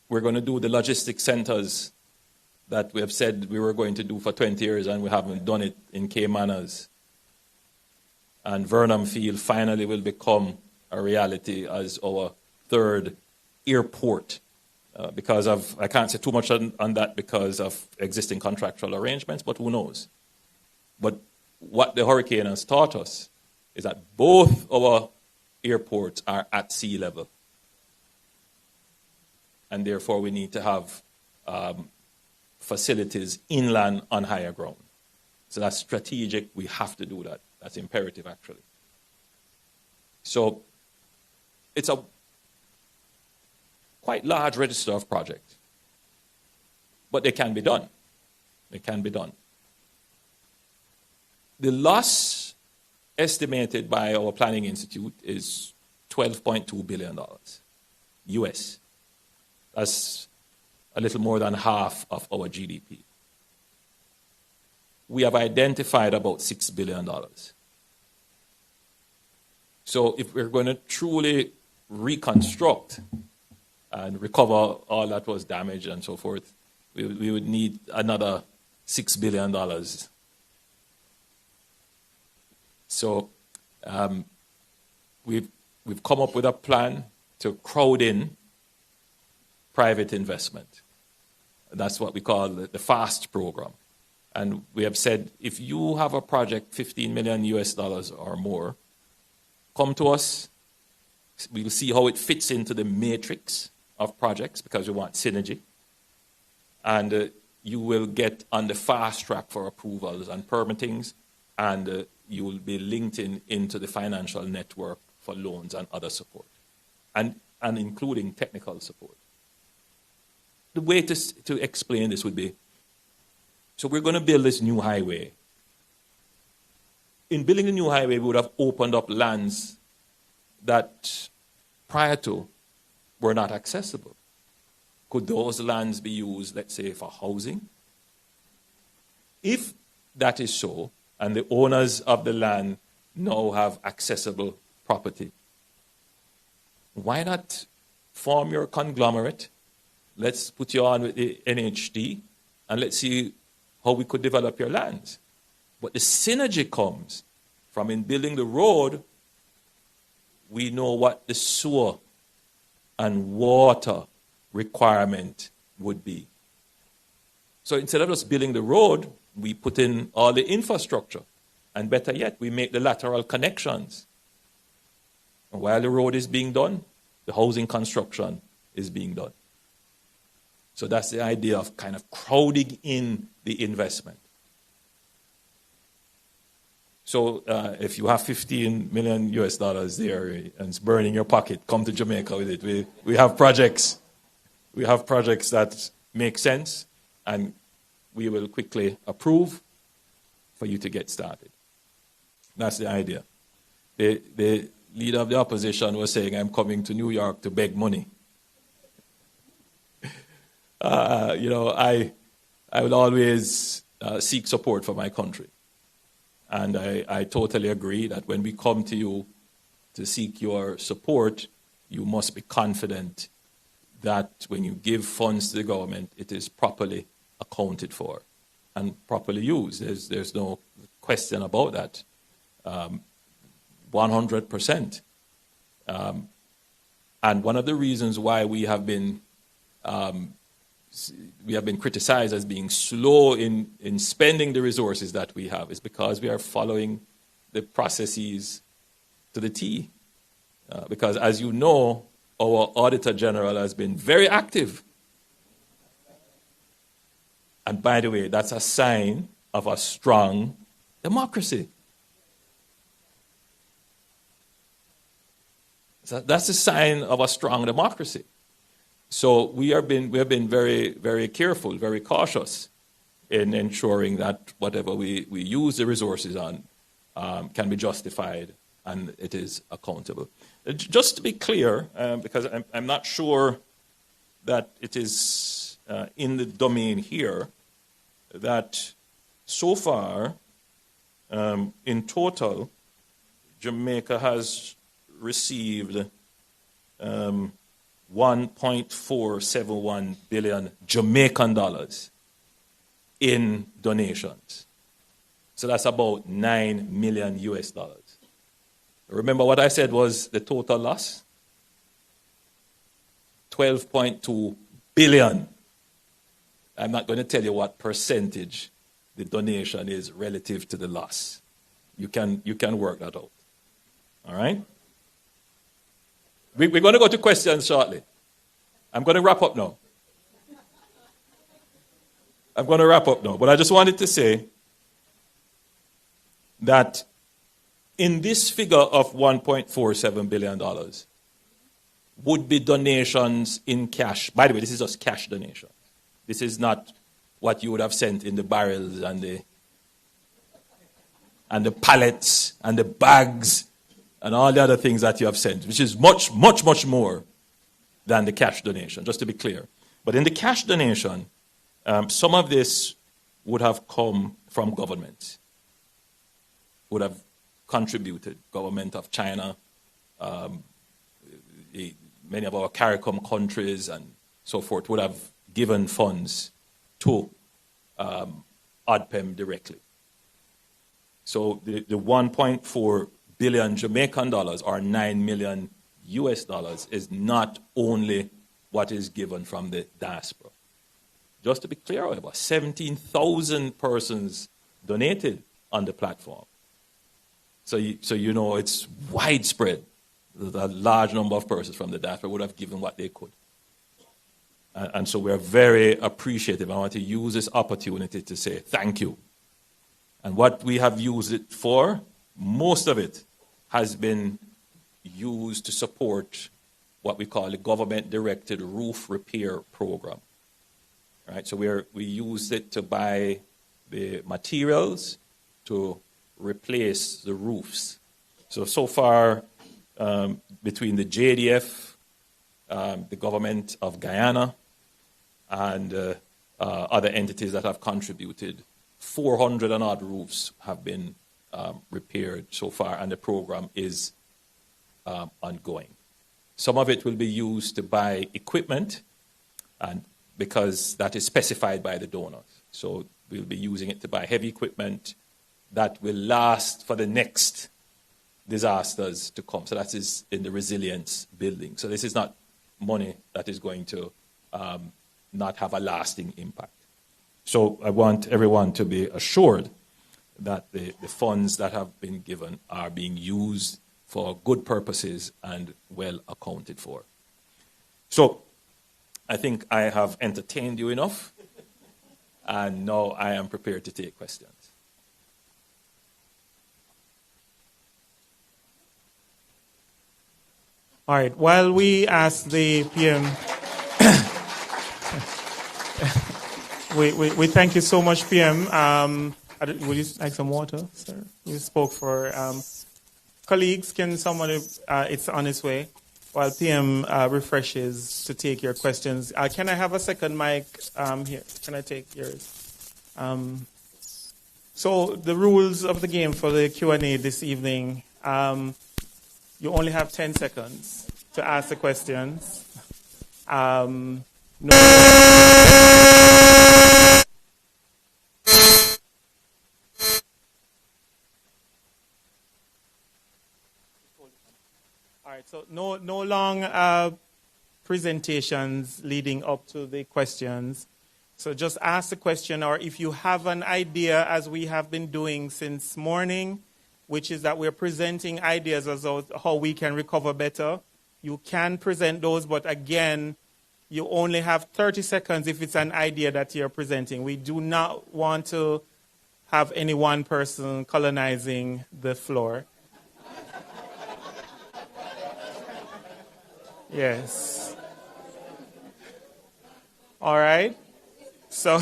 We're going to do the logistics centers that we have said we were going to do for 20 years and we haven't done it in Caymanas. And Vernon Field finally will become a reality as our third airport. Because I can't say too much on that because of existing contractual arrangements, but who knows? But what the hurricane has taught us is that both our airports are at sea level. And therefore we need to have facilities inland on higher ground. So that's strategic. We have to do that. That's imperative, actually. So it's a quite large register of projects. But they can be done. They can be done. The loss estimated by our planning institute is $12.2 billion US. That's a little more than half of our GDP. We have identified about $6 billion. So if we're going to truly reconstruct and recover all that was damaged and so forth, we would need another $6 billion. So we've come up with a plan to crowd in private investment. That's what we call the FAST program. And we have said, if you have a project, $15 million US or more, come to us. We will see how it fits into the matrix of projects because we want synergy. And you will get on the fast track for approvals and permittings, and you will be linked into the financial network for loans and other support, and including technical support. The way to explain this would be, so we're going to build this new highway. In building the new highway, we would have opened up lands that prior to were not accessible. Could those lands be used, let's say, for housing? If that is so, and the owners of the land now have accessible property, why not form your conglomerate? Let's put you on with the NHD, and let's see how we could develop your lands. But the synergy comes from in building the road, we know what the sewer and water requirement would be. So instead of just building the road, we put in all the infrastructure. And better yet, we make the lateral connections. And while the road is being done, the housing construction is being done. So that's the idea of kind of crowding in the investment. So if you have $15 million there and it's burning your pocket, come to Jamaica with it. We have projects. We have projects that make sense, and we will quickly approve for you to get started. That's the idea. The leader of the opposition was saying, I'm coming to New York to beg money. I will always seek support for my country. And I totally agree that when we come to you to seek your support, you must be confident that when you give funds to the government, it is properly accounted for and properly used. There's no question about that. 100%. And one of the reasons why we have been criticized as being slow in spending the resources that we have is because we are following the processes to the T. Because as you know, our Auditor General has been very active. And by the way, that's a sign of a strong democracy. So that's a sign of a strong democracy. So we have been very, very careful, very cautious in ensuring that whatever we use the resources on can be justified and it is accountable. Just to be clear, because I'm not sure that it is in the domain here, that so far, in total, Jamaica has received 1.471 billion Jamaican dollars in donations. So that's about $9 million. Remember what I said was the total loss? 12.2 billion. I'm not going to tell you what percentage the donation is relative to the loss. You can work that out. All right? We're going to go to questions shortly. I'm going to wrap up now. But I just wanted to say that in this figure of $1.47 billion would be donations in cash. By the way, this is just cash donations. This is not what you would have sent in the barrels and the pallets and the bags and all the other things that you have sent, which is much, much, much more than the cash donation, just to be clear. But in the cash donation, some of this would have come from governments, would have contributed. Government of China, many of our CARICOM countries and so forth would have given funds to ODPEM directly. So the 1.4 billion Jamaican dollars or $9 million is not only what is given from the diaspora. Just to be clear, however, 17,000 persons donated on the platform. So you know it's widespread. A large number of persons from the diaspora would have given what they could. And so we're very appreciative. I want to use this opportunity to say thank you. And what we have used it for, most of it has been used to support what we call the government-directed roof repair program. Right? So we used it to buy the materials to replace the roofs. So far, between the JDF, the government of Guyana, and other entities that have contributed, 400 and odd roofs have been repaired so far, and the program is ongoing. Some of it will be used to buy equipment, and because that is specified by the donors. So we'll be using it to buy heavy equipment that will last for the next disasters to come. So that is in the resilience building. So this is not money that is going to not have a lasting impact. So I want everyone to be assured that the funds that have been given are being used for good purposes and well accounted for. So I think I have entertained you enough, and now I am prepared to take questions. All right, while we ask the PM, we thank you so much, PM. Would you like some water, sir? You spoke for colleagues. Can somebody, it's on its way, while PM refreshes to take your questions. Can I have a second mic here? Can I take yours? So the rules of the game for the Q&A this evening, you only have 10 seconds to ask the questions. All right, so no long presentations leading up to the questions. So just ask the question, or if you have an idea, as we have been doing since morning, which is that we're presenting ideas as how we can recover better. You can present those, but again, you only have 30 seconds if it's an idea that you're presenting. We do not want to have any one person colonizing the floor. Yes. All right. So,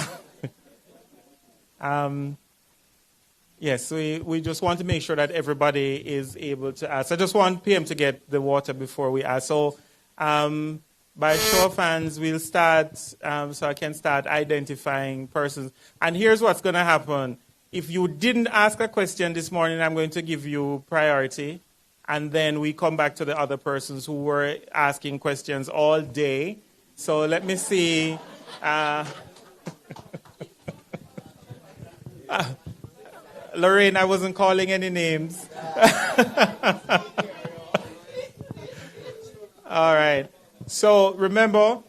yes, we just want to make sure that everybody is able to ask. I just want PM to get the water before we ask. So, by show of hands, we'll start, so I can start identifying persons. And here's what's going to happen. If you didn't ask a question this morning, I'm going to give you priority. And then we come back to the other persons who were asking questions all day. So let me see. Lorraine, I wasn't calling any names. All right. So remember,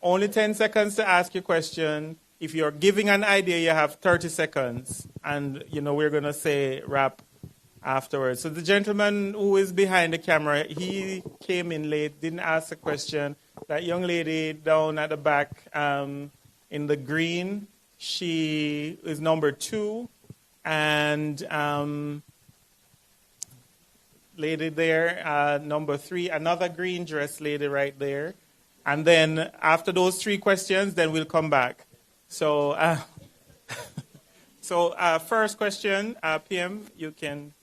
only 10 seconds to ask your question. If you're giving an idea, you have 30 seconds. And, we're going to say wrap afterwards. So the gentleman who is behind the camera, he came in late, didn't ask a question. That young lady down at the back in the green, she is number 2. And lady there, number 3, another green dress lady right there. And then after those 3 questions, then we'll come back. So, first question, PM, you can.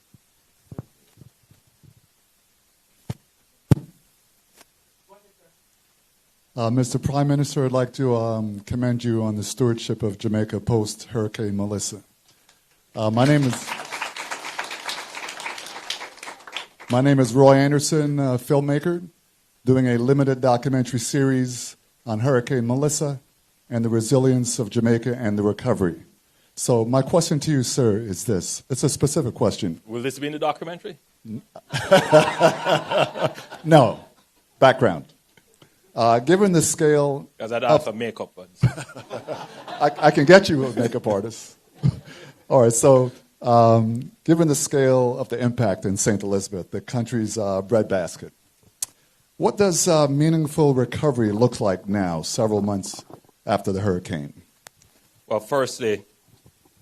Mr. Prime Minister, I'd like to commend you on the stewardship of Jamaica post-Hurricane Melissa. My name is Roy Anderson, filmmaker, doing a limited documentary series on Hurricane Melissa and the resilience of Jamaica and the recovery. So my question to you, sir, is this. It's a specific question. Will this be in the documentary? No. Background. Given the scale... Because I'd ask for makeup. I can get you a makeup artist. All right, so Given the scale of the impact in St. Elizabeth, the country's breadbasket, what does meaningful recovery look like now, several months after the hurricane? Well, firstly,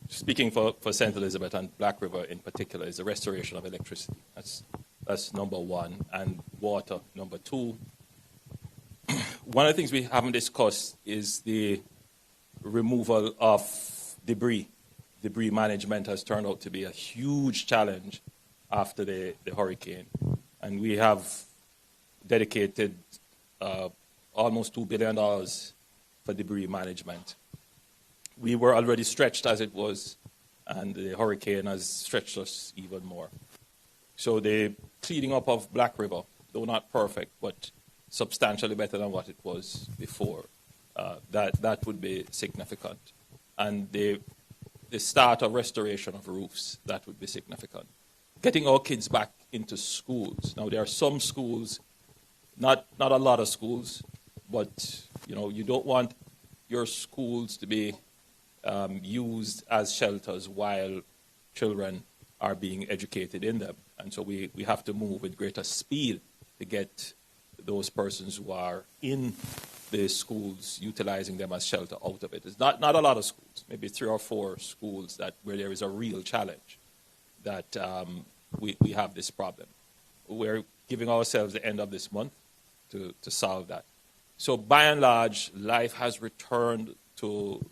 speaking for St. Elizabeth and Black River in particular, is the restoration of electricity. That's number one, and water, number two. One of the things we haven't discussed is the removal of debris. Debris management has turned out to be a huge challenge after the hurricane. And we have dedicated almost $2 billion for debris management. We were already stretched as it was, and the hurricane has stretched us even more. So the cleaning up of Black River, though not perfect, but substantially better than what it was before, that would be significant. And the start of restoration of roofs, that would be significant. Getting our kids back into schools. Now, there are some schools, not a lot of schools, but you don't want your schools to be used as shelters while children are being educated in them. And so we have to move with greater speed to get those persons who are in the schools utilizing them as shelter out of it. It's not a lot of schools, maybe 3 or 4 schools where there is a real challenge that we have this problem. We're giving ourselves the end of this month to solve that. So by and large, life has returned to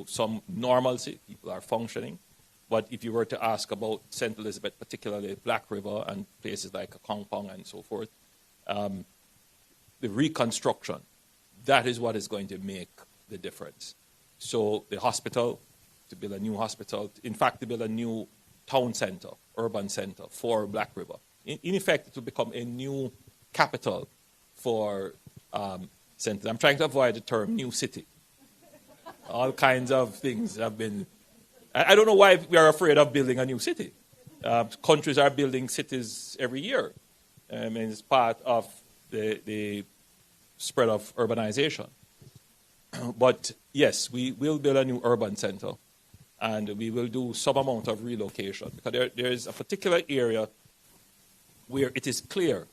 some normalcy. People are functioning. But if you were to ask about St. Elizabeth, particularly Black River and places like Kongpong and so forth, the reconstruction, that is what is going to make the difference. So the hospital, to build a new hospital, in fact, to build a new town center, urban center for Black River. In effect, it will become a new capital for St. I'm trying to avoid the term new city. All kinds of things have been... I don't know why we are afraid of building a new city. Countries are building cities every year. It's part of the spread of urbanization. But yes, we will build a new urban center, and we will do some amount of relocation. Because there is a particular area where it is clear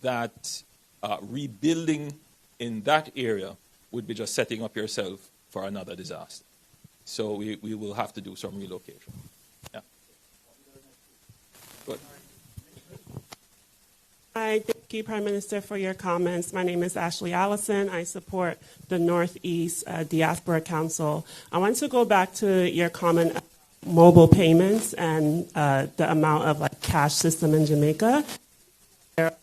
that rebuilding in that area would be just setting up yourself for another disaster. So we will have to do some relocation. Yeah. Good. Hi, thank you, Prime Minister, for your comments. My name is Ashley Allison. I support the Northeast Diaspora Council. I want to go back to your comment about mobile payments and the amount of cash system in Jamaica. There are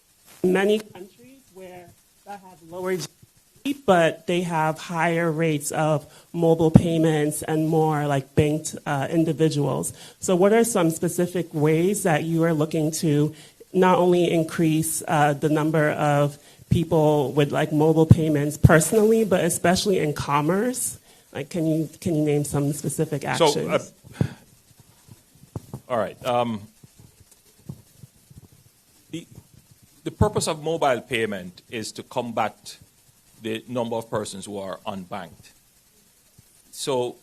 many countries that have lower GDP, but they have higher rates of mobile payments and more banked individuals. So what are some specific ways that you are looking to not only increase the number of people with mobile payments personally, but especially in commerce? Can you name some specific actions? All right. The purpose of mobile payment is to combat the number of persons who are unbanked. So,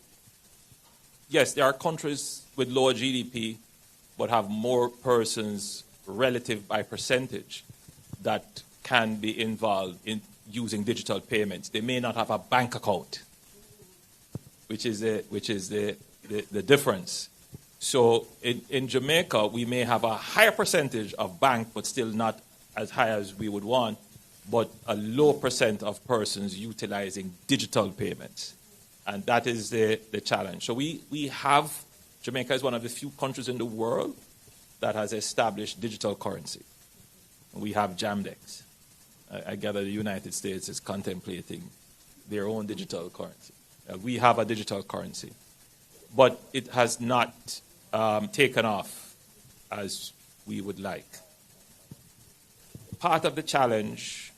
yes, there are countries with lower GDP but have more persons relative by percentage that can be involved in using digital payments. They may not have a bank account, which is the difference. So in Jamaica, we may have a higher percentage of bank, but still not as high as we would want, but a low percent of persons utilizing digital payments. And that is the challenge. So Jamaica is one of the few countries in the world that has established digital currency. We have Jamdex. I gather the United States is contemplating their own digital currency. We have a digital currency. But it has not taken off as we would like. Part of the challenge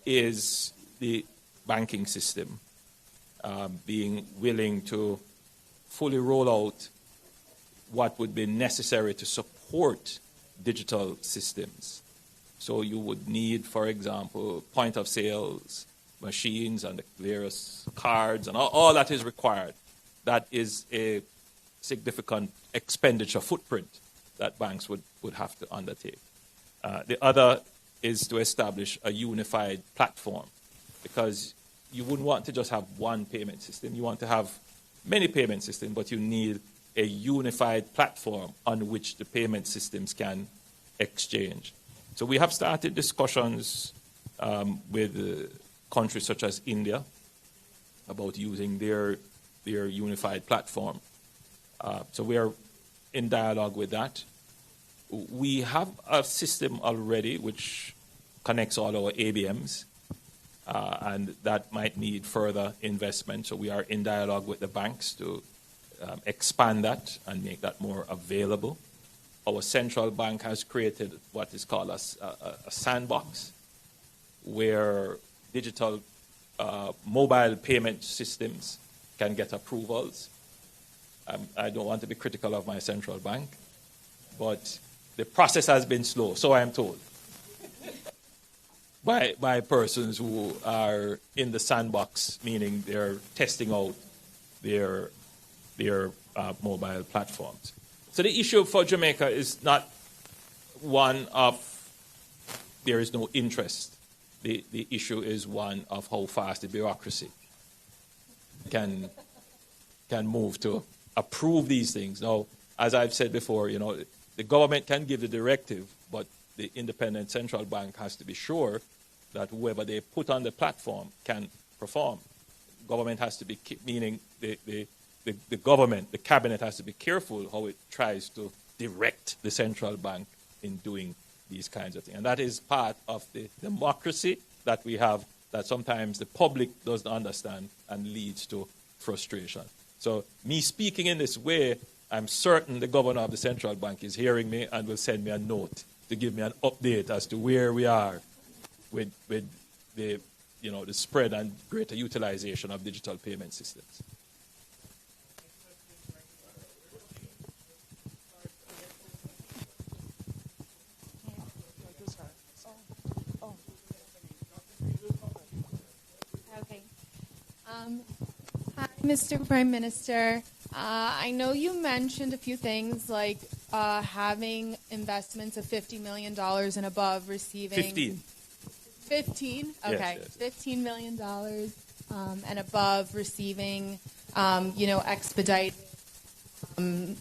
is the banking system being willing to fully roll out what would be necessary to support digital systems. So you would need, for example, point of sales, machines and the various cards and all that is required. That is a significant expenditure footprint that banks would have to undertake. The other is to establish a unified platform, because you wouldn't want to just have one payment system. You want to have many payment systems, but you need a unified platform on which the payment systems can exchange. So we have started discussions with countries such as India about using their unified platform. So we are in dialogue with that. We have a system already which connects all our ABMs, and that might need further investment. So we are in dialogue with the banks to expand that and make that more available. Our central bank has created what is called a sandbox, where digital mobile payment systems can get approvals. I don't want to be critical of my central bank, but the process has been slow, so I am told, by persons who are in the sandbox, meaning they're testing out their mobile platforms. So the issue for Jamaica is not one of there is no interest. The issue is one of how fast the bureaucracy can move to approve these things. Now, as I've said before, the government can give the directive, but the independent central bank has to be sure that whoever they put on the platform can perform. Government has to be, meaning the government, the cabinet has to be careful how it tries to direct the central bank in doing these kinds of things. And that is part of the democracy that we have that sometimes the public doesn't understand and leads to frustration. So me speaking in this way, I'm certain the governor of the central bank is hearing me and will send me a note to give me an update as to where we are with the spread and greater utilization of digital payment systems. Okay. Hi, Mr. Prime Minister. I know you mentioned a few things like having investments of $50 million and above receiving... 15? Okay. Yes. $15 million and above receiving, expedite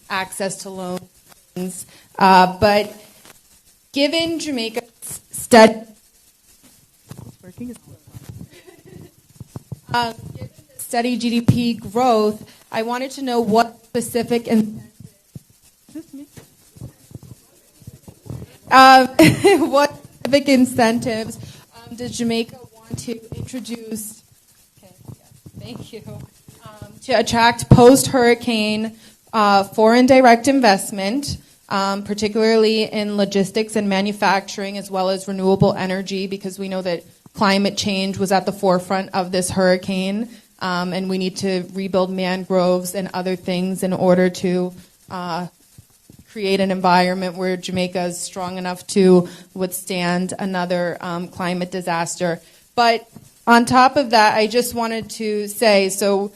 access to loans. But given Jamaica's steady GDP growth, I wanted to know what specific what specific incentives does Jamaica want to introduce? Okay, yes, thank you. To attract post-hurricane foreign direct investment, particularly in logistics and manufacturing, as well as renewable energy, because we know that climate change was at the forefront of this hurricane. And we need to rebuild mangroves and other things in order to create an environment where Jamaica is strong enough to withstand another climate disaster. But on top of that, I just wanted to say, so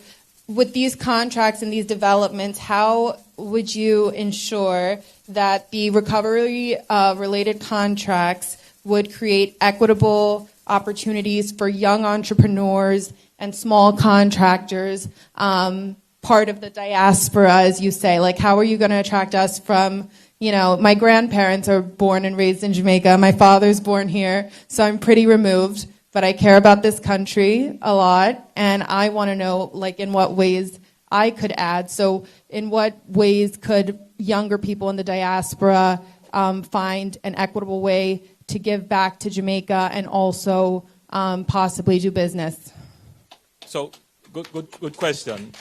with these contracts and these developments, how would you ensure that the recovery-related contracts would create equitable opportunities for young entrepreneurs and small contractors, part of the diaspora, as you say? Like, how are you going to attract us from, my grandparents are born and raised in Jamaica. My father's born here, so I'm pretty removed, but I care about this country a lot, and I want to know, in what ways I could add. So in what ways could younger people in the diaspora find an equitable way to give back to Jamaica and also possibly do business? So, good question.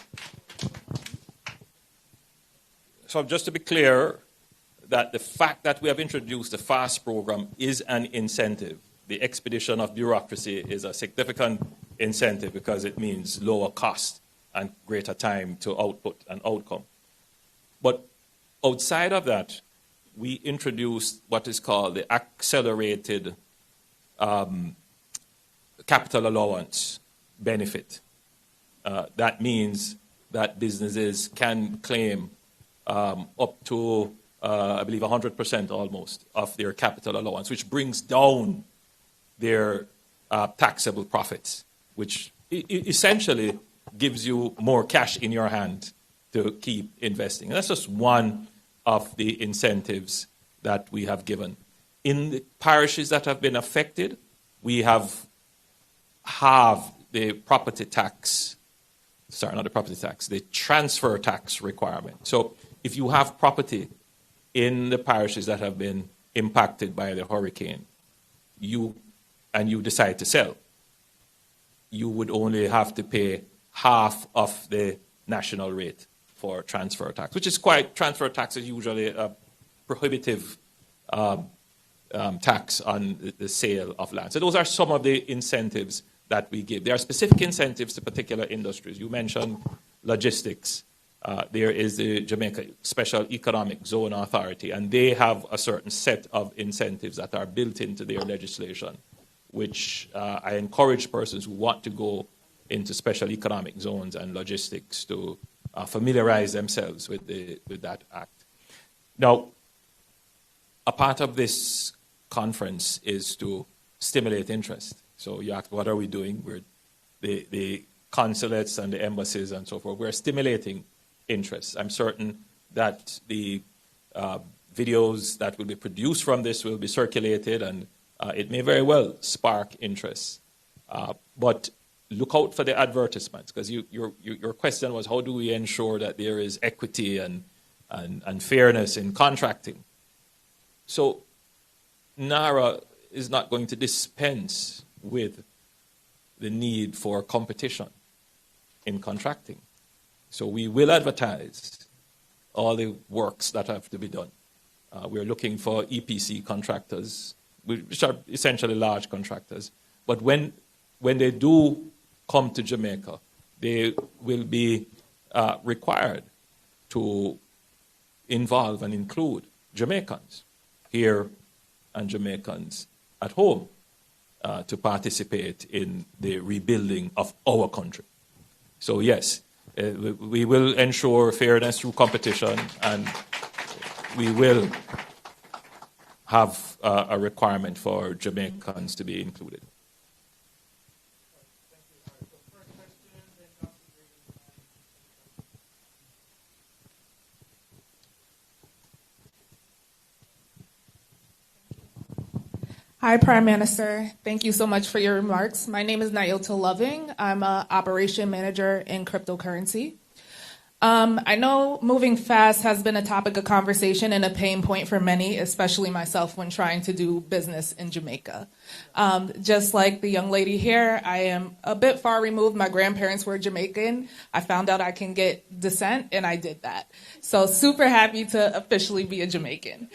So just to be clear, that the fact that we have introduced the FAST program is an incentive. The expedition of bureaucracy is a significant incentive because it means lower cost and greater time to output and outcome. But outside of that, we introduced what is called the accelerated capital allowance benefit. That means that businesses can claim up to, I believe, 100% almost of their capital allowance, which brings down their taxable profits, which essentially gives you more cash in your hand to keep investing. And that's just one of the incentives that we have given. In the parishes that have been affected, we have halved the property tax, sorry, not the property tax, the transfer tax requirement. So if you have property in the parishes that have been impacted by the hurricane, you decide to sell, you would only have to pay half of the national rate for transfer tax, which is transfer tax is usually a prohibitive tax on the sale of land. So those are some of the incentives that we give. There are specific incentives to particular industries. You mentioned logistics. There is the Jamaica Special Economic Zone Authority, and they have a certain set of incentives that are built into their legislation, which I encourage persons who want to go into special economic zones and logistics to familiarize themselves with that act. Now, a part of this conference is to stimulate interest. So you ask, what are we doing? We're the consulates and the embassies and so forth. We're stimulating interest. I'm certain that the videos that will be produced from this will be circulated, and it may very well spark interest. But look out for the advertisements, because your question was, how do we ensure that there is equity and fairness in contracting? So NARA is not going to dispense with the need for competition in contracting. So we will advertise all the works that have to be done. We're looking for EPC contractors, which are essentially large contractors. But when they do come to Jamaica, they will be required to involve and include Jamaicans here and Jamaicans at home to participate in the rebuilding of our country. So yes, we will ensure fairness through competition, and we will have a requirement for Jamaicans to be included. Hi, Prime Minister. Thank you so much for your remarks. My name is Nyota Loving. I'm an operation manager in cryptocurrency. I know moving fast has been a topic of conversation and a pain point for many, especially myself when trying to do business in Jamaica. Just like the young lady here, I am a bit far removed. My grandparents were Jamaican. I found out I can get descent, and I did that. So super happy to officially be a Jamaican.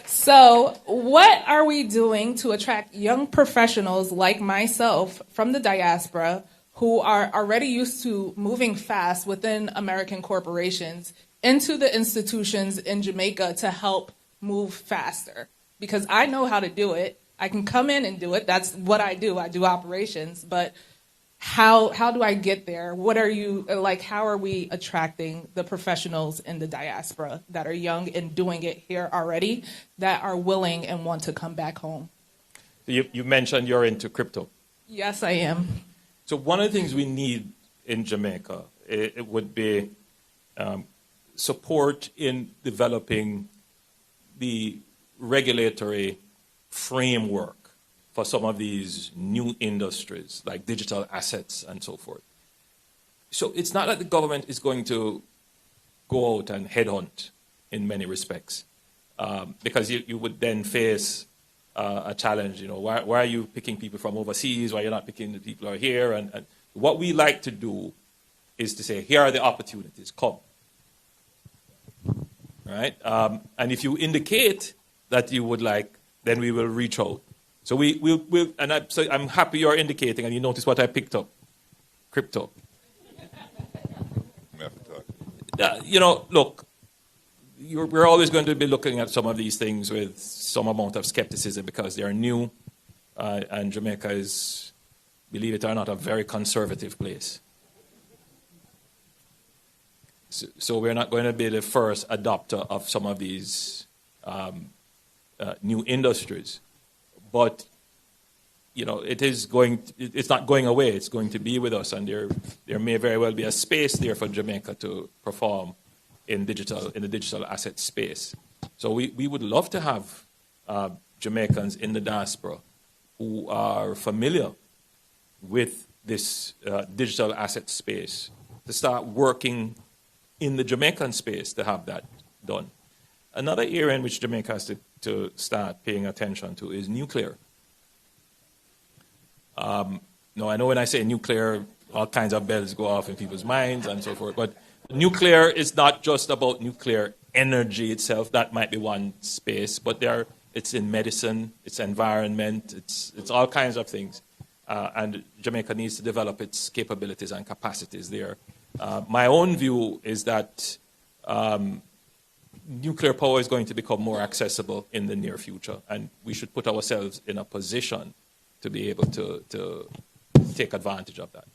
So what are we doing to attract young professionals like myself from the diaspora who are already used to moving fast within American corporations into the institutions in Jamaica to help move faster? Because I know how to do it. I can come in and do it. That's what I do. I do operations. But how do I get there? What are you like? How are we attracting the professionals in the diaspora that are young and doing it here already, that are willing and want to come back home? You mentioned you're into crypto. Yes, I am. So one of the things we need in Jamaica, it would be support in developing the regulatory framework for some of these new industries, like digital assets and so forth. So it's not that the government is going to go out and headhunt in many respects, because you would then face a challenge. You know, why are you picking people from overseas? Why are you not picking the people who are here? And what we like to do is to say, here are the opportunities, come. Right? And if you indicate that you would like, then we will reach out. So I'm happy you're indicating, and you notice what I picked up, crypto. Look, we're always going to be looking at some of these things with some amount of skepticism because they are new, and Jamaica is, believe it or not, a very conservative place. So we're not going to be the first adopter of some of these new industries. But, it's not going away. It's going to be with us, and there may very well be a space there for Jamaica to perform in the digital asset space. So we would love to have Jamaicans in the diaspora who are familiar with this digital asset space to start working in the Jamaican space to have that done. Another area in which Jamaica has to start paying attention to is nuclear. I know when I say nuclear, all kinds of bells go off in people's minds and so forth, but nuclear is not just about nuclear energy itself. That might be one space, but it's in medicine, it's environment, it's all kinds of things. And Jamaica needs to develop its capabilities and capacities there. My own view is that nuclear power is going to become more accessible in the near future, and we should put ourselves in a position to be able to take advantage of that.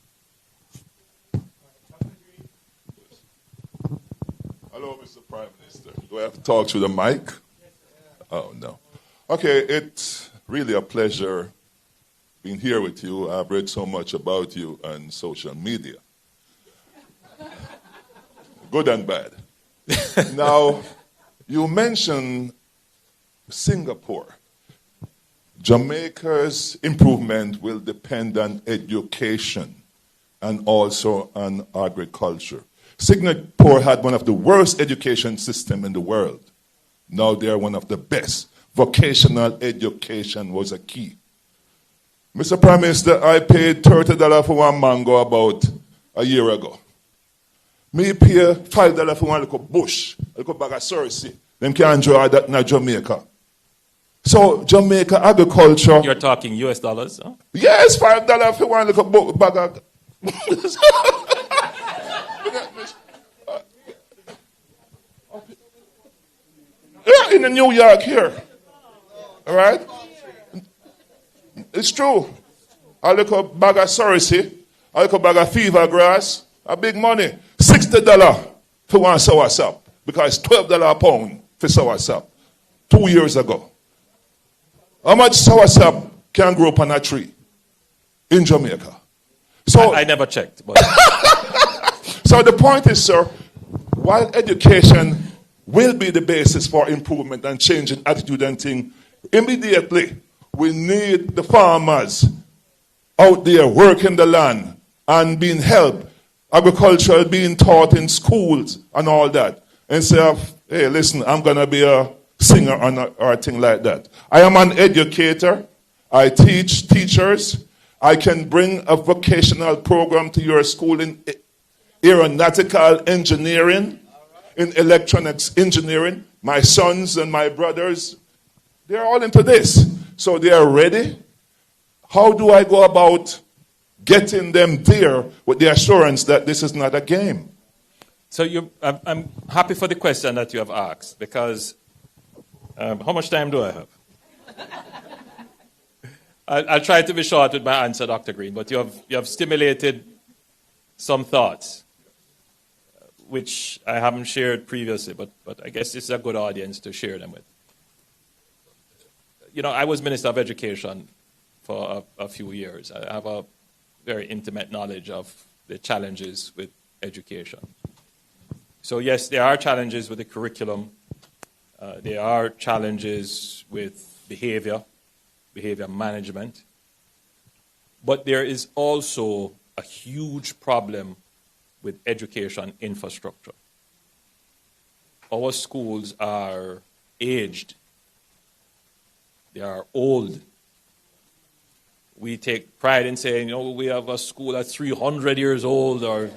Hello, Mr. Prime Minister. Do I have to talk through the mic? Oh, no. Okay, it's really a pleasure being here with you. I've read so much about you on social media. Good and bad. Now, you mentioned Singapore. Jamaica's improvement will depend on education and also on agriculture. Singapore had one of the worst education systems in the world. Now they are one of the best. Vocational education was a key. Mr. Prime Minister, I paid $30 for one mango about a year ago. Me pay $5 for one little bush, a little bag of sorcy. Them can't enjoy that in Jamaica. So Jamaica agriculture. You're talking US dollars, huh? Yes, $5 for one little bag of. Yeah, in New York here. All right? It's true. A little bag of sorcy, a little bag of fever grass, a big money. $60 for one soursop because it's $12 a pound for soursop 2 years ago. How much soursop can grow up on a tree in Jamaica? So I never checked. But so the point is, sir, while education will be the basis for improvement and changing attitude and thing, immediately we need the farmers out there working the land and being helped, agriculture being taught in schools and all that. Instead of, hey, listen, I'm going to be a singer or a thing like that. I am an educator. I teach teachers. I can bring a vocational program to your school in aeronautical engineering, in electronics engineering. My sons and my brothers, they're all into this. So they are ready. How do I go about getting them there with the assurance that this is not a game? So I'm happy for the question that you have asked, because how much time do I have? I'll try to be short with my answer, Dr. Green, but you have stimulated some thoughts, which I haven't shared previously, but I guess this is a good audience to share them with. I was Minister of Education for a few years. I have a very intimate knowledge of the challenges with education. So yes, there are challenges with the curriculum. There are challenges with behavior management. But there is also a huge problem with education infrastructure. Our schools are aged. They are old. We take pride in saying, we have a school that's 300 years old. Or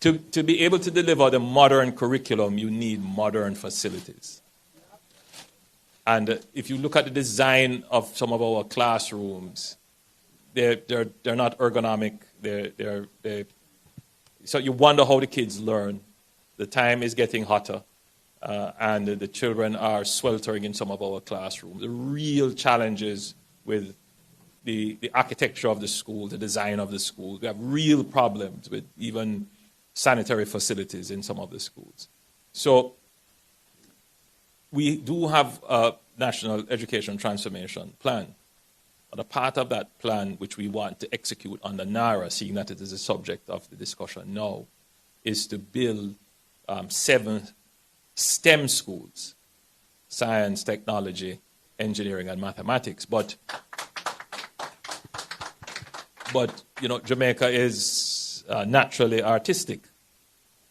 to be able to deliver the modern curriculum, you need modern facilities. And if you look at the design of some of our classrooms, they're not ergonomic. So you wonder how the kids learn. The time is getting hotter. And the children are sweltering in some of our classrooms. The real challenges with the architecture of the school, the design of the school. We have real problems with even sanitary facilities in some of the schools. So we do have a National Education Transformation Plan. But a part of that plan, which we want to execute under NARA, seeing that it is a subject of the discussion now, is to build 7 STEM schools: science, technology, engineering, and mathematics. But Jamaica is naturally artistic,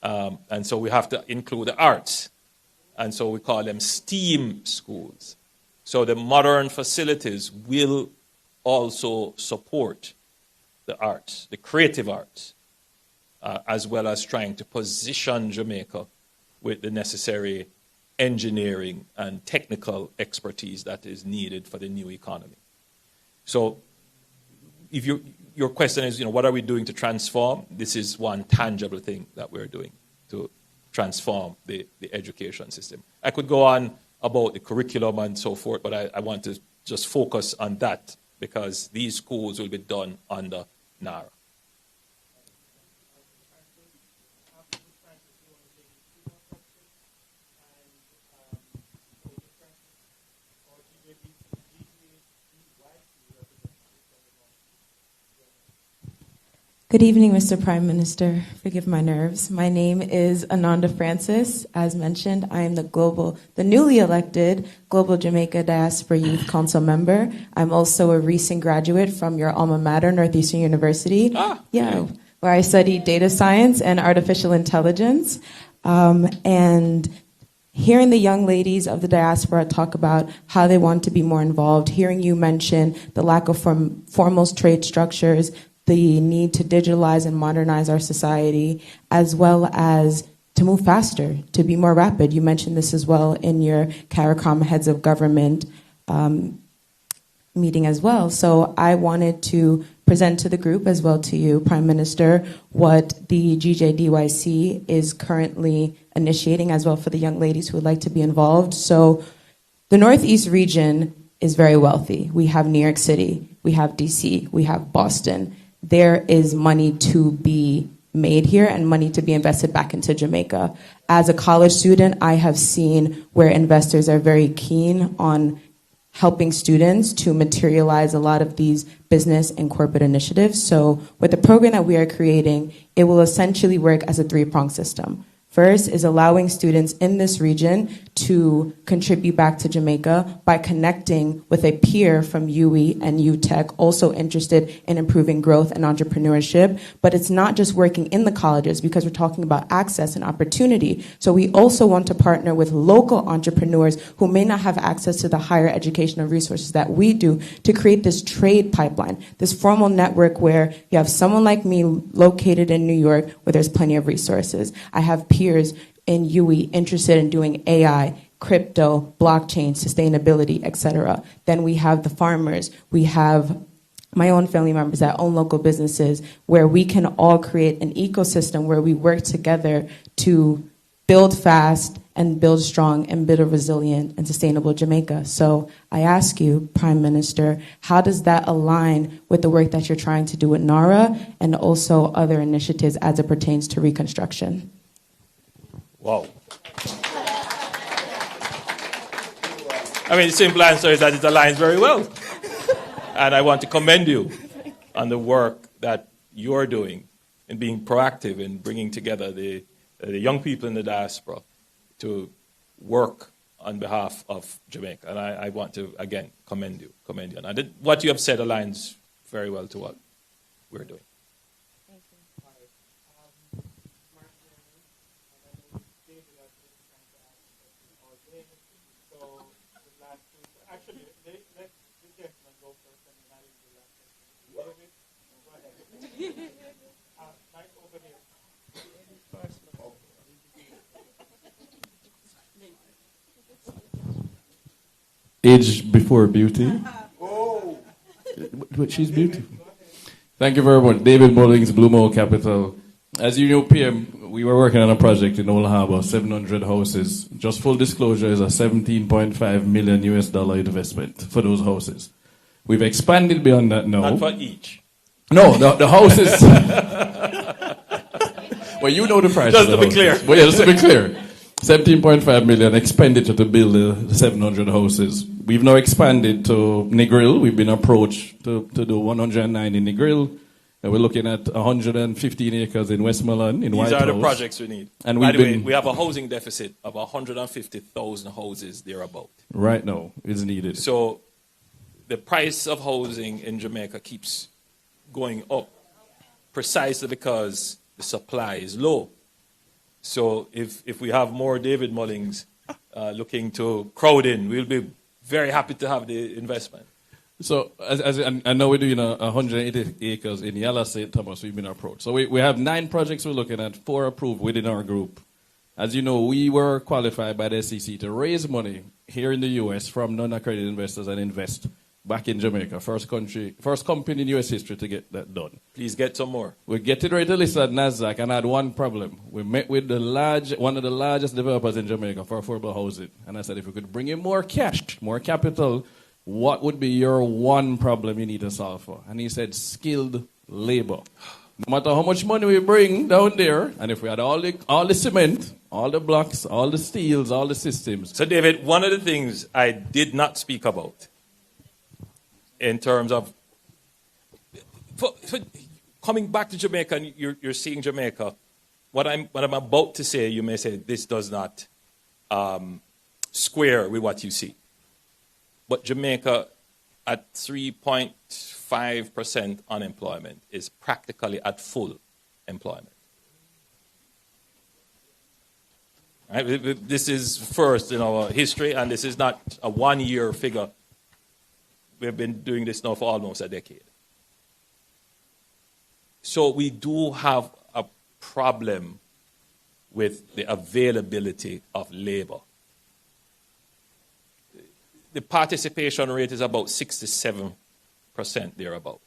and so we have to include the arts, and so we call them STEAM schools. So the modern facilities will also support the arts, the creative arts, as well as trying to position Jamaica with the necessary engineering and technical expertise that is needed for the new economy. So if your question is, what are we doing to transform? This is one tangible thing that we're doing to transform the education system. I could go on about the curriculum and so forth, but I want to just focus on that because these schools will be done under NARA. Good evening, Mr. Prime Minister. Forgive my nerves. My name is Ananda Francis. As mentioned, I am the newly elected Global Jamaica Diaspora Youth Council member. I'm also a recent graduate from your alma mater, Northeastern University. Where I studied data science and artificial intelligence. And hearing the young ladies of the diaspora talk about how they want to be more involved, hearing you mention the lack of formal trade structures, the need to digitalize and modernize our society, as well as to move faster, to be more rapid. You mentioned this as well in your CARICOM Heads of Government meeting as well. So I wanted to present to the group as well to you, Prime Minister, what the GJDYC is currently initiating as well for the young ladies who would like to be involved. So the Northeast region is very wealthy. We have New York City, we have DC, we have Boston. There is money to be made here and money to be invested back into Jamaica. As a college student, I have seen where investors are very keen on helping students to materialize a lot of these business and corporate initiatives. So with the program that we are creating, it will essentially work as a 3-pronged system. First is allowing students in this region to contribute back to Jamaica by connecting with a peer from UE and UTech, also interested in improving growth and entrepreneurship. But it's not just working in the colleges because we're talking about access and opportunity. So we also want to partner with local entrepreneurs who may not have access to the higher educational resources that we do to create this trade pipeline, this formal network where you have someone like me located in New York where there's plenty of resources. I have peers in UE interested in doing AI, crypto, blockchain, sustainability, etc. Then we have the farmers. We have my own family members that own local businesses where we can all create an ecosystem where we work together to build fast and build strong and build a resilient and sustainable Jamaica. So I ask you, Prime Minister, how does that align with the work that you're trying to do with NARA and also other initiatives as it pertains to Reconstruction? Wow. I mean, the simple answer is that it aligns very well. And I want to commend you on the work that you're doing in being proactive in bringing together the young people in the diaspora to work on behalf of Jamaica. And I want to, again, commend you. And what you have said aligns very well to what we're doing. Age before beauty. But she's beautiful. Thank you very much. David Mullings, Blue Mole Capital. As you know, PM, we were working on a project in Old Harbor, 700 houses. Just full disclosure is a $17.5 million investment for those houses. We've expanded beyond that now. Not for each. No, the houses. Well, you know the price. Just to be clear. Well, yeah, just to be clear. 17.5 million expenditure to build the 700 houses. We've now expanded to Negril. We've been approached to do 109 in Negril. And we're looking at 115 acres in Westmoreland, in White House. These are the projects we need. And by the way, we have a housing deficit of 150,000 houses thereabout. Right now, is needed. So the price of housing in Jamaica keeps going up precisely because the supply is low. So if we have more David Mullings looking to crowd in, we'll be very happy to have the investment. So as I know we're doing 180 acres in Yala St. Thomas, we've been approached. So we have 9 projects we're looking at, 4 approved within our group. As you know, we were qualified by the SEC to raise money here in the U.S. from non-accredited investors and invest back in Jamaica. First company in U.S. history to get that done. Please get some more. We're getting ready to list at NASDAQ and had one problem. We met with one of the largest developers in Jamaica for affordable housing. And I said, if we could bring in more cash, more capital, what would be your one problem you need to solve for? And he said, skilled labor. No matter how much money we bring down there, and if we had all the cement, all the blocks, all the steels, all the systems. So, David, one of the things I did not speak about in terms of for coming back to Jamaica, and you're seeing Jamaica, what I'm about to say, you may say this does not square with what you see. But Jamaica, at 3.5% unemployment, is practically at full employment. Right? This is first in our history, and this is not a one-year figure. We've been doing this now for almost a decade. So we do have a problem with the availability of labor. The participation rate is about 67% thereabout.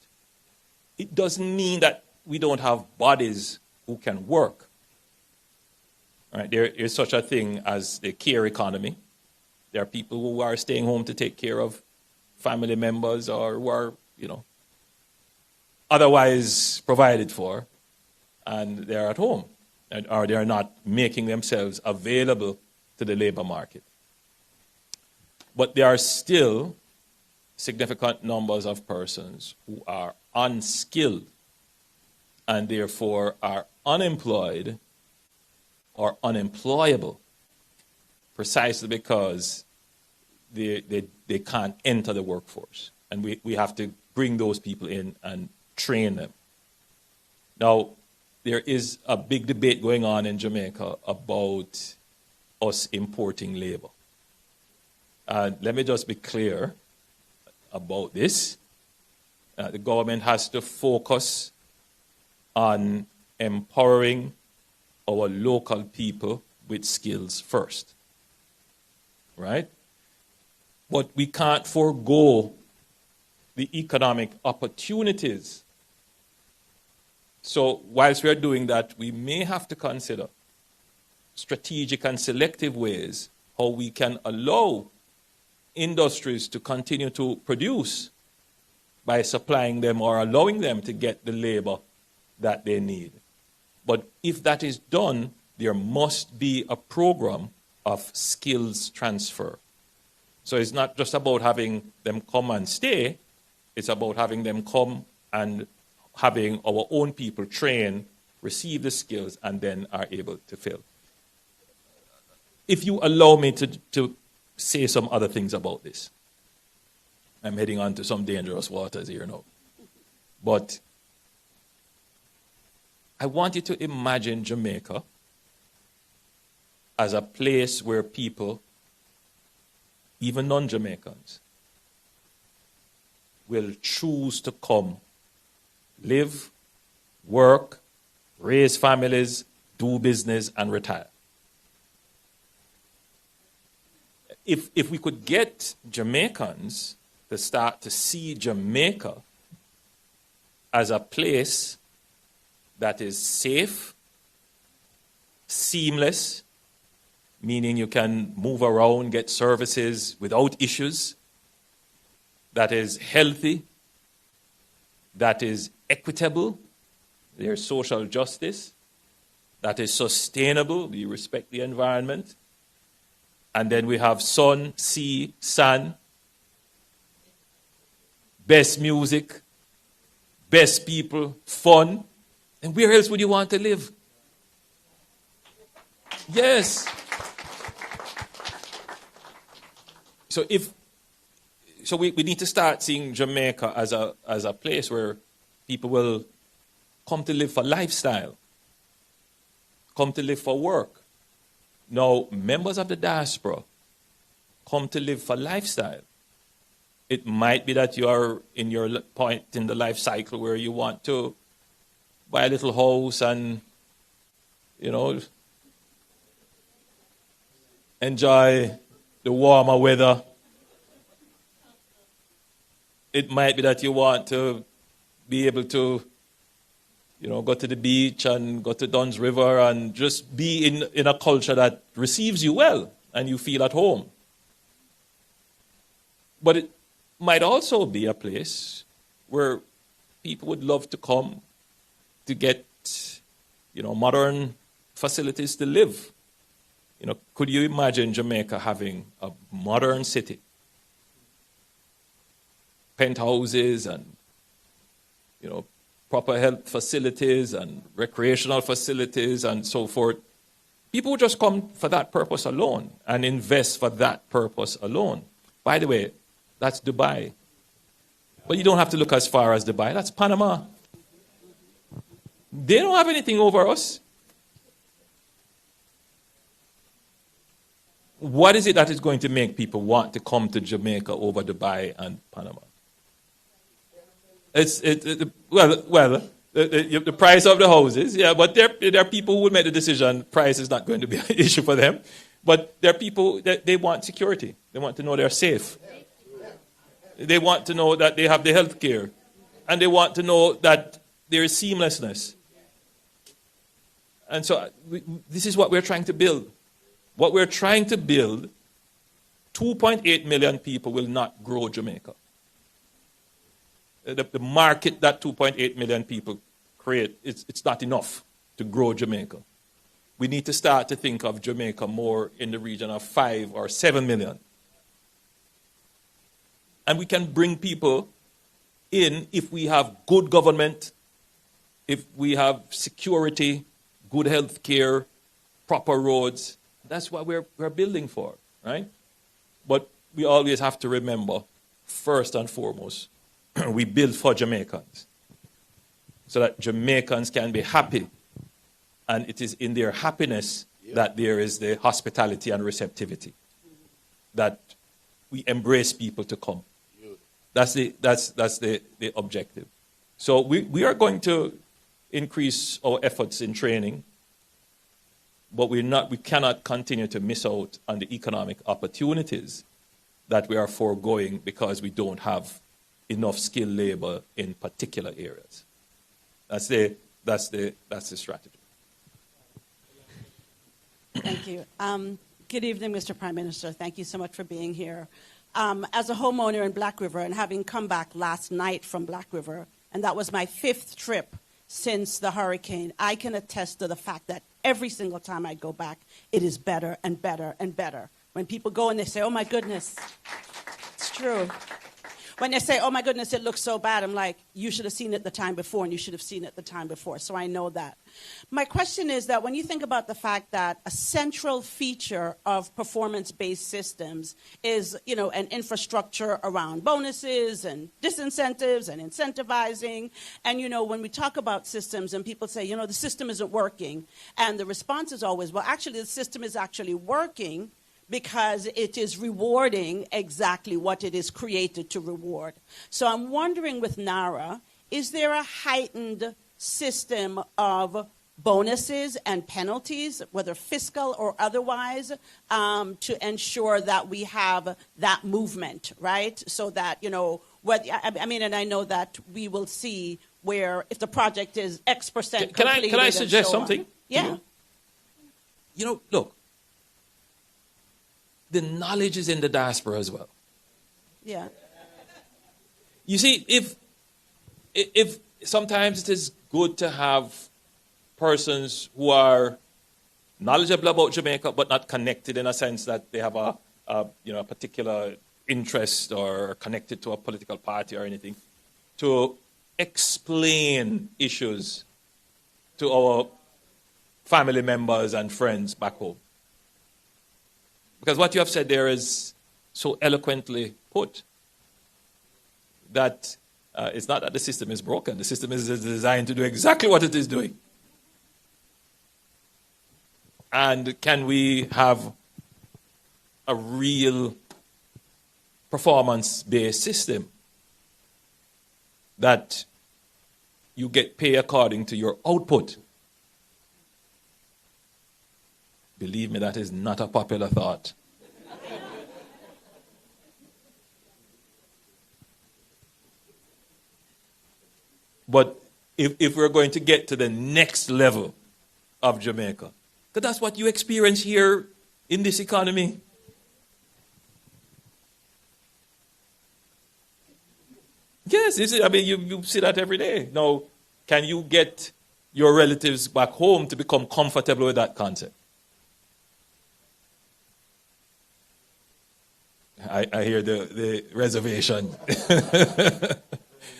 It doesn't mean that we don't have bodies who can work. Right? There is such a thing as the care economy. There are people who are staying home to take care of family members or who are, otherwise provided for, and they're at home, or they're not making themselves available to the labor market. But there are still significant numbers of persons who are unskilled and therefore are unemployed or unemployable precisely because they can't enter the workforce. And we have to bring those people in and train them. Now, there is a big debate going on in Jamaica about us importing labor. And let me just be clear about this. The government has to focus on empowering our local people with skills first. Right? But we can't forego the economic opportunities. So whilst we are doing that, we may have to consider strategic and selective ways how we can allow industries to continue to produce by supplying them or allowing them to get the labor that they need. But if that is done, there must be a program of skills transfer. So it's not just about having them come and stay, it's about having them come and having our own people train, receive the skills, and then are able to fill. If you allow me to say some other things about this. I'm heading on to some dangerous waters here now. But I want you to imagine Jamaica as a place where people, even non-Jamaicans, will choose to come, live, work, raise families, do business, and retire. If we could get Jamaicans to start to see Jamaica as a place that is safe, seamless, meaning you can move around, get services without issues, that is healthy, that is equitable, there's social justice, that is sustainable. We respect the environment. And then we have sun, sea, sun, best music, best people, fun. And where else would you want to live? Yes. So we need to start seeing Jamaica as a place where people will come to live for lifestyle, come to live for work. Now, members of the diaspora come to live for lifestyle. It might be that you are in your point in the life cycle where you want to buy a little house and, enjoy the warmer weather. It might be that you want to be able to, go to the beach and go to Dunn's River and just be in a culture that receives you well and you feel at home. But it might also be a place where people would love to come to get, modern facilities to live. Could you imagine Jamaica having a modern city? Penthouses and, proper health facilities and recreational facilities and so forth. People would just come for that purpose alone and invest for that purpose alone. By the way, that's Dubai. But you don't have to look as far as Dubai. That's Panama. They don't have anything over us. What is it that is going to make people want to come to Jamaica over Dubai and Panama? The price of the houses, yeah, but there are people who will make the decision. Price is not going to be an issue for them. But there are people that they want security. They want to know they're safe. They want to know that they have the health care. And they want to know that there is seamlessness. And so this is what we're trying to build. What we're trying to build, 2.8 million people will not grow Jamaica. The market that 2.8 million people create, it's not enough to grow Jamaica. We need to start to think of Jamaica more in the region of 5 or 7 million. And we can bring people in if we have good government, if we have security, good health care, proper roads. That's what we're building for, right? But we always have to remember, first and foremost, we build for Jamaicans so that Jamaicans can be happy. And it is in their happiness that there is the hospitality and receptivity, that we embrace people to come. That's the objective. So we are going to increase our efforts in training, but we cannot continue to miss out on the economic opportunities that we are foregoing because we don't have enough skilled labor in particular areas. That's the strategy. Thank you. Good evening, Mr. Prime Minister. Thank you so much for being here. As a homeowner in Black River and having come back last night from Black River, and that was my 5th trip since the hurricane, I can attest to the fact that every single time I go back, it is better and better and better. When people go and they say, oh my goodness, it's true. When they say, oh my goodness, it looks so bad, I'm like, you should have seen it the time before, and you should have seen it the time before. So I know that. My question is that when you think about the fact that a central feature of performance-based systems is, an infrastructure around bonuses and disincentives and incentivizing. And, when we talk about systems and people say, the system isn't working, and the response is always, well, actually, the system is actually working because it is rewarding exactly what it is created to reward. So I'm wondering with NARA, is there a heightened system of bonuses and penalties, whether fiscal or otherwise, to ensure that we have that movement, right? So that, and I know that we will see where if the project is X percent completed. Can I suggest something? Yeah. Look. The knowledge is in the diaspora as well. Yeah. You see, if sometimes it is good to have persons who are knowledgeable about Jamaica but not connected in a sense that they have a particular interest or connected to a political party or anything, to explain issues to our family members and friends back home. Because what you have said there is so eloquently put that it's not that the system is broken. The system is designed to do exactly what it is doing. And can we have a real performance-based system that you get paid according to your output? Believe me, that is not a popular thought. But if we're going to get to the next level of Jamaica, because that's what you experience here in this economy. Yes, you see that every day. Now, can you get your relatives back home to become comfortable with that concept? I hear the reservation.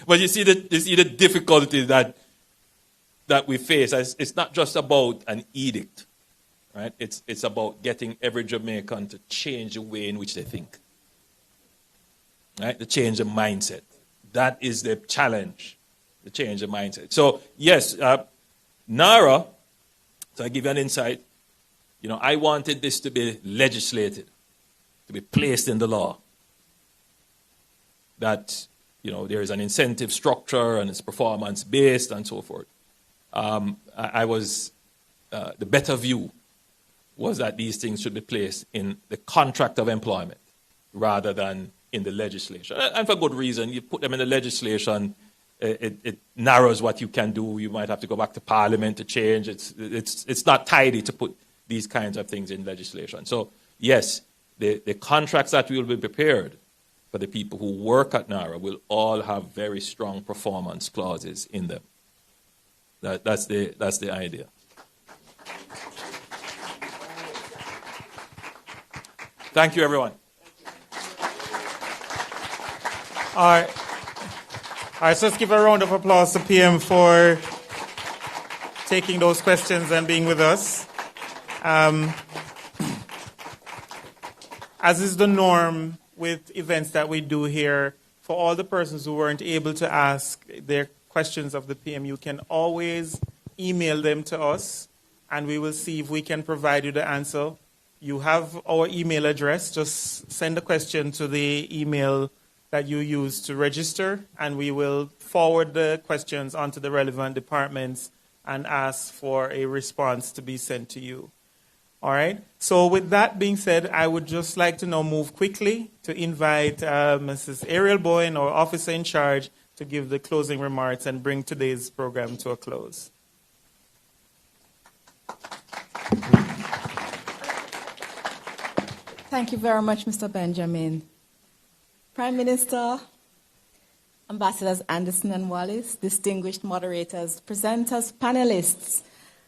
But you see the difficulty that we face. It's not just about an edict, right? It's about getting every Jamaican to change the way in which they think, right? To change the mindset. That is the challenge, to change the mindset. So yes, NARA. So I give you an insight. I wanted this to be legislated, to be placed in the law. That there is an incentive structure and it's performance based and so forth. I was the better view was that these things should be placed in the contract of employment rather than in the legislation. And for good reason. You put them in the legislation, it narrows what you can do. You might have to go back to Parliament to change. It's not tidy to put these kinds of things in legislation. So yes, the contracts that will be prepared for the people who work at NARA will all have very strong performance clauses in them. That's the idea. Thank you, everyone. All right, so let's give a round of applause to PM for taking those questions and being with us. As is the norm with events that we do here, for all the persons who weren't able to ask their questions of the PM, you can always email them to us, and we will see if we can provide you the answer. You have our email address. Just send a question to the email that you use to register, and we will forward the questions onto the relevant departments and ask for a response to be sent to you. All right. So with that being said, I would just like to now move quickly to invite Mrs. Ariel Boyne, our officer in charge, to give the closing remarks and bring today's program to a close. Thank you very much, Mr. Benjamin. Prime Minister, Ambassadors Anderson and Wallace, distinguished moderators, presenters, panelists,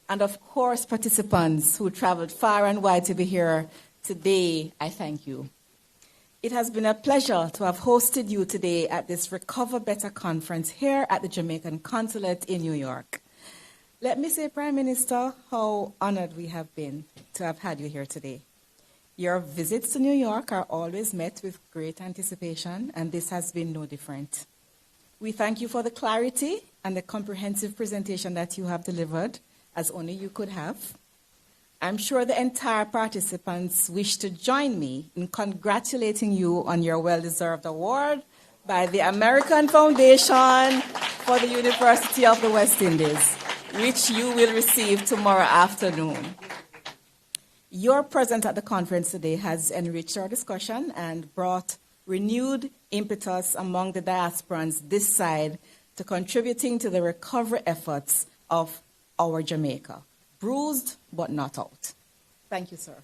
and of course, participants who traveled far and wide to be here today, I thank you. It has been a pleasure to have hosted you today at this Recover Better conference here at the Jamaican Consulate in New York. Let me say, Prime Minister, how honored we have been to have had you here today. Your visits to New York are always met with great anticipation, and this has been no different. We thank you for the clarity and the comprehensive presentation that you have delivered, as only you could have. I'm sure the entire participants wish to join me in congratulating you on your well-deserved award by the American Foundation for the University of the West Indies, which you will receive tomorrow afternoon. Your presence at the conference today has enriched our discussion and brought renewed impetus among the diasporans this side to contributing to the recovery efforts of our Jamaica. Bruised, but not out. Thank you, sir.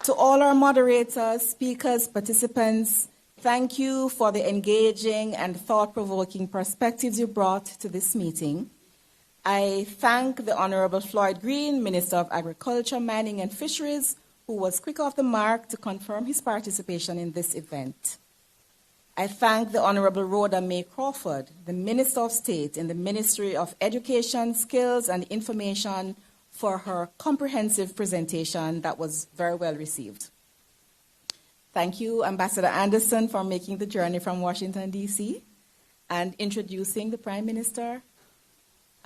To all our moderators, speakers, participants, Thank you for the engaging and thought-provoking perspectives you brought to this meeting. I thank the Honorable Floyd Green, Minister of Agriculture, Mining and Fisheries, who was quick off the mark to confirm his participation in this event. I thank the Honorable Rhoda May Crawford, the Minister of State in the Ministry of Education, Skills and Information, for her comprehensive presentation that was very well received. Thank you, Ambassador Anderson, for making the journey from Washington, D.C. and introducing the Prime Minister.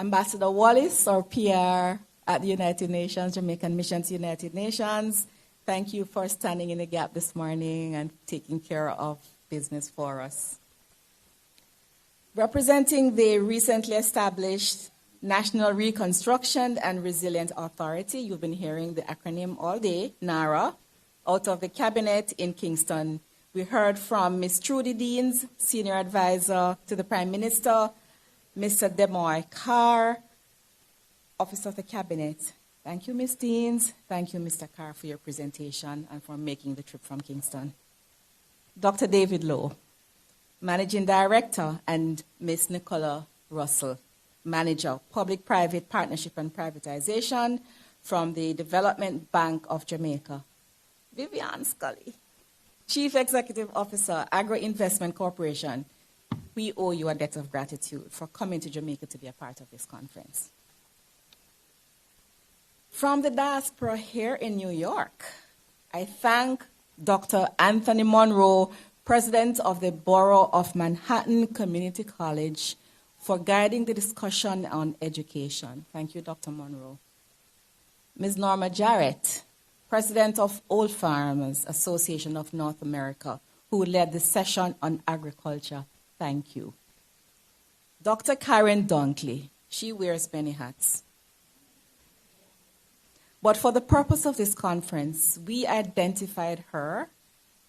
Ambassador Wallace, our PR at the United Nations, Jamaican Mission to United Nations, thank you for standing in the gap this morning and taking care of business for us. Representing the recently established National Reconstruction and Resilience Authority, you've been hearing the acronym all day, NARA, out of the Cabinet in Kingston. We heard from Ms. Trudy Deans, Senior Advisor to the Prime Minister, Mr. Demoy Carr, Office of the Cabinet. Thank you, Ms. Deans. Thank you, Mr. Carr, for your presentation and for making the trip from Kingston. Dr. David Lowe, Managing Director, and Ms. Nicola Russell, Manager, Public-Private Partnership and Privatization from the Development Bank of Jamaica. Vivian Scully, Chief Executive Officer, Agro Investment Corporation. We owe you a debt of gratitude for coming to Jamaica to be a part of this conference. From the diaspora here in New York, I thank Dr. Anthony Monroe, President of the Borough of Manhattan Community College, for guiding the discussion on education. Thank you, Dr. Monroe. Ms. Norma Jarrett, President of Old Farmers Association of North America, who led the session on agriculture. Thank you. Dr. Karen Dunkley, she wears many hats. But for the purpose of this conference, we identified her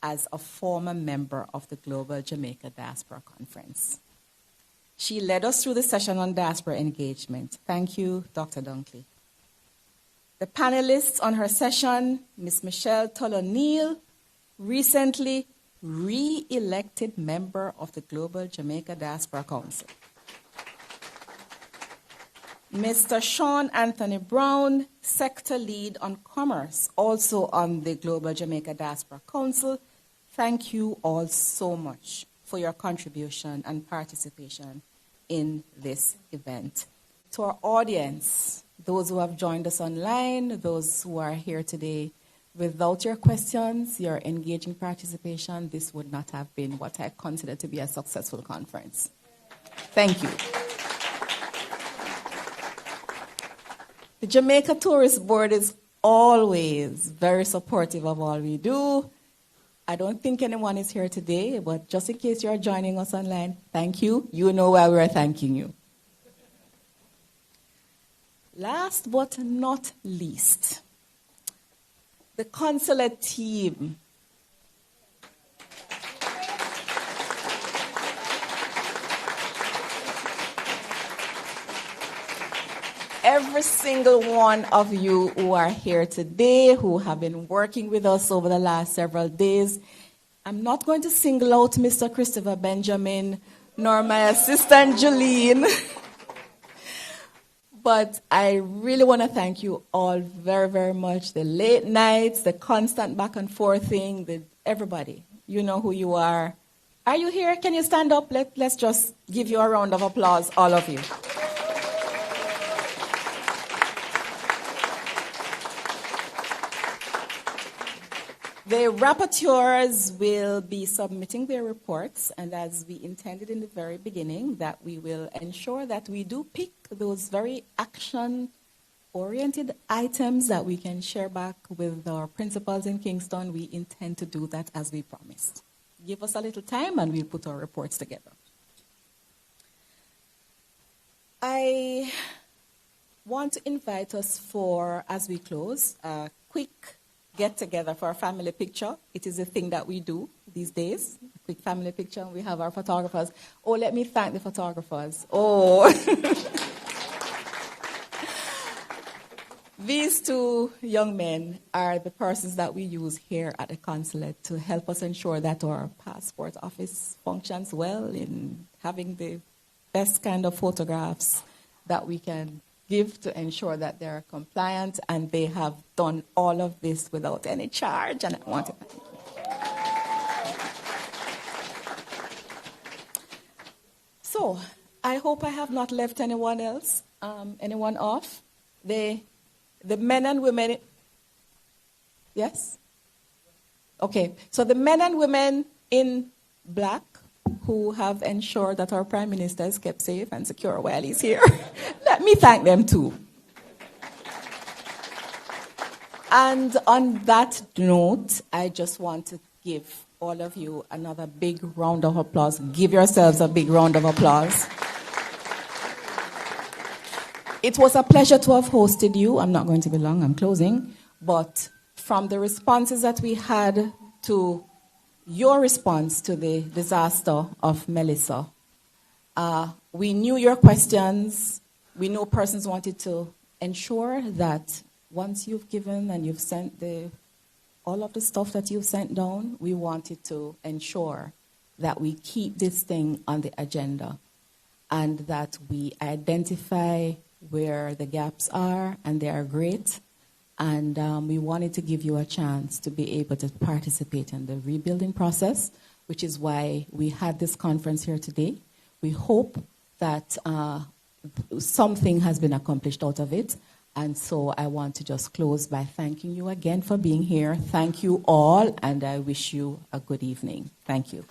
as a former member of the Global Jamaica Diaspora Conference. She led us through the session on diaspora engagement. Thank you, Dr. Dunkley. The panelists on her session, Ms. Michelle Tolonil, recently re-elected member of the Global Jamaica Diaspora Council. Mr. Sean Anthony Brown, Sector Lead on Commerce, also on the Global Jamaica Diaspora Council. Thank you all so much for your contribution and participation in this event. To our audience, those who have joined us online, those who are here today, without your questions, your engaging participation, this would not have been what I consider to be a successful conference. Thank you. The Jamaica Tourist Board is always very supportive of all we do. I don't think anyone is here today, but just in case you're joining us online, thank you. You know why we're thanking you. Last but not least, the consulate team. Every single one of you who are here today, who have been working with us over the last several days, I'm not going to single out Mr. Christopher Benjamin nor my assistant Jolene. But I really want to thank you all very, very much. The late nights, the constant back and forth thing, everybody. You know who you are. Are you here? Can you stand up? Let's just give you a round of applause, all of you. The rapporteurs will be submitting their reports, and as we intended in the very beginning, that we will ensure that we do pick those very action-oriented items that we can share back with our principals in Kingston. We intend to do that as we promised. Give us a little time and we'll put our reports together. I want to invite us for, as we close, a quick get-together for a family picture. It is a thing that we do these days, a quick family picture, and we have our photographers. Oh, let me thank the photographers. Oh. These two young men are the persons that we use here at the consulate to help us ensure that our passport office functions well in having the best kind of photographs that we can give to ensure that they're compliant, and they have done all of this without any charge, and I want to thank you. So, I hope I have not left anyone else, anyone off. The men and women, yes? Okay, so the men and women in black who have ensured that our Prime Minister is kept safe and secure while he's here, let me thank them too. And on that note, I just want to give all of you another big round of applause. Give yourselves a big round of applause. It was a pleasure to have hosted you. I'm not going to be long, I'm closing. But from the responses that we had to your response to the disaster of Melissa, we knew your questions. We know persons wanted to ensure that once you've given and you've sent all of the stuff that you've sent down, we wanted to ensure that we keep this thing on the agenda and that we identify where the gaps are, and they are great. And we wanted to give you a chance to be able to participate in the rebuilding process, which is why we had this conference here today. We hope that something has been accomplished out of it. And so I want to just close by thanking you again for being here. Thank you all, and I wish you a good evening. Thank you.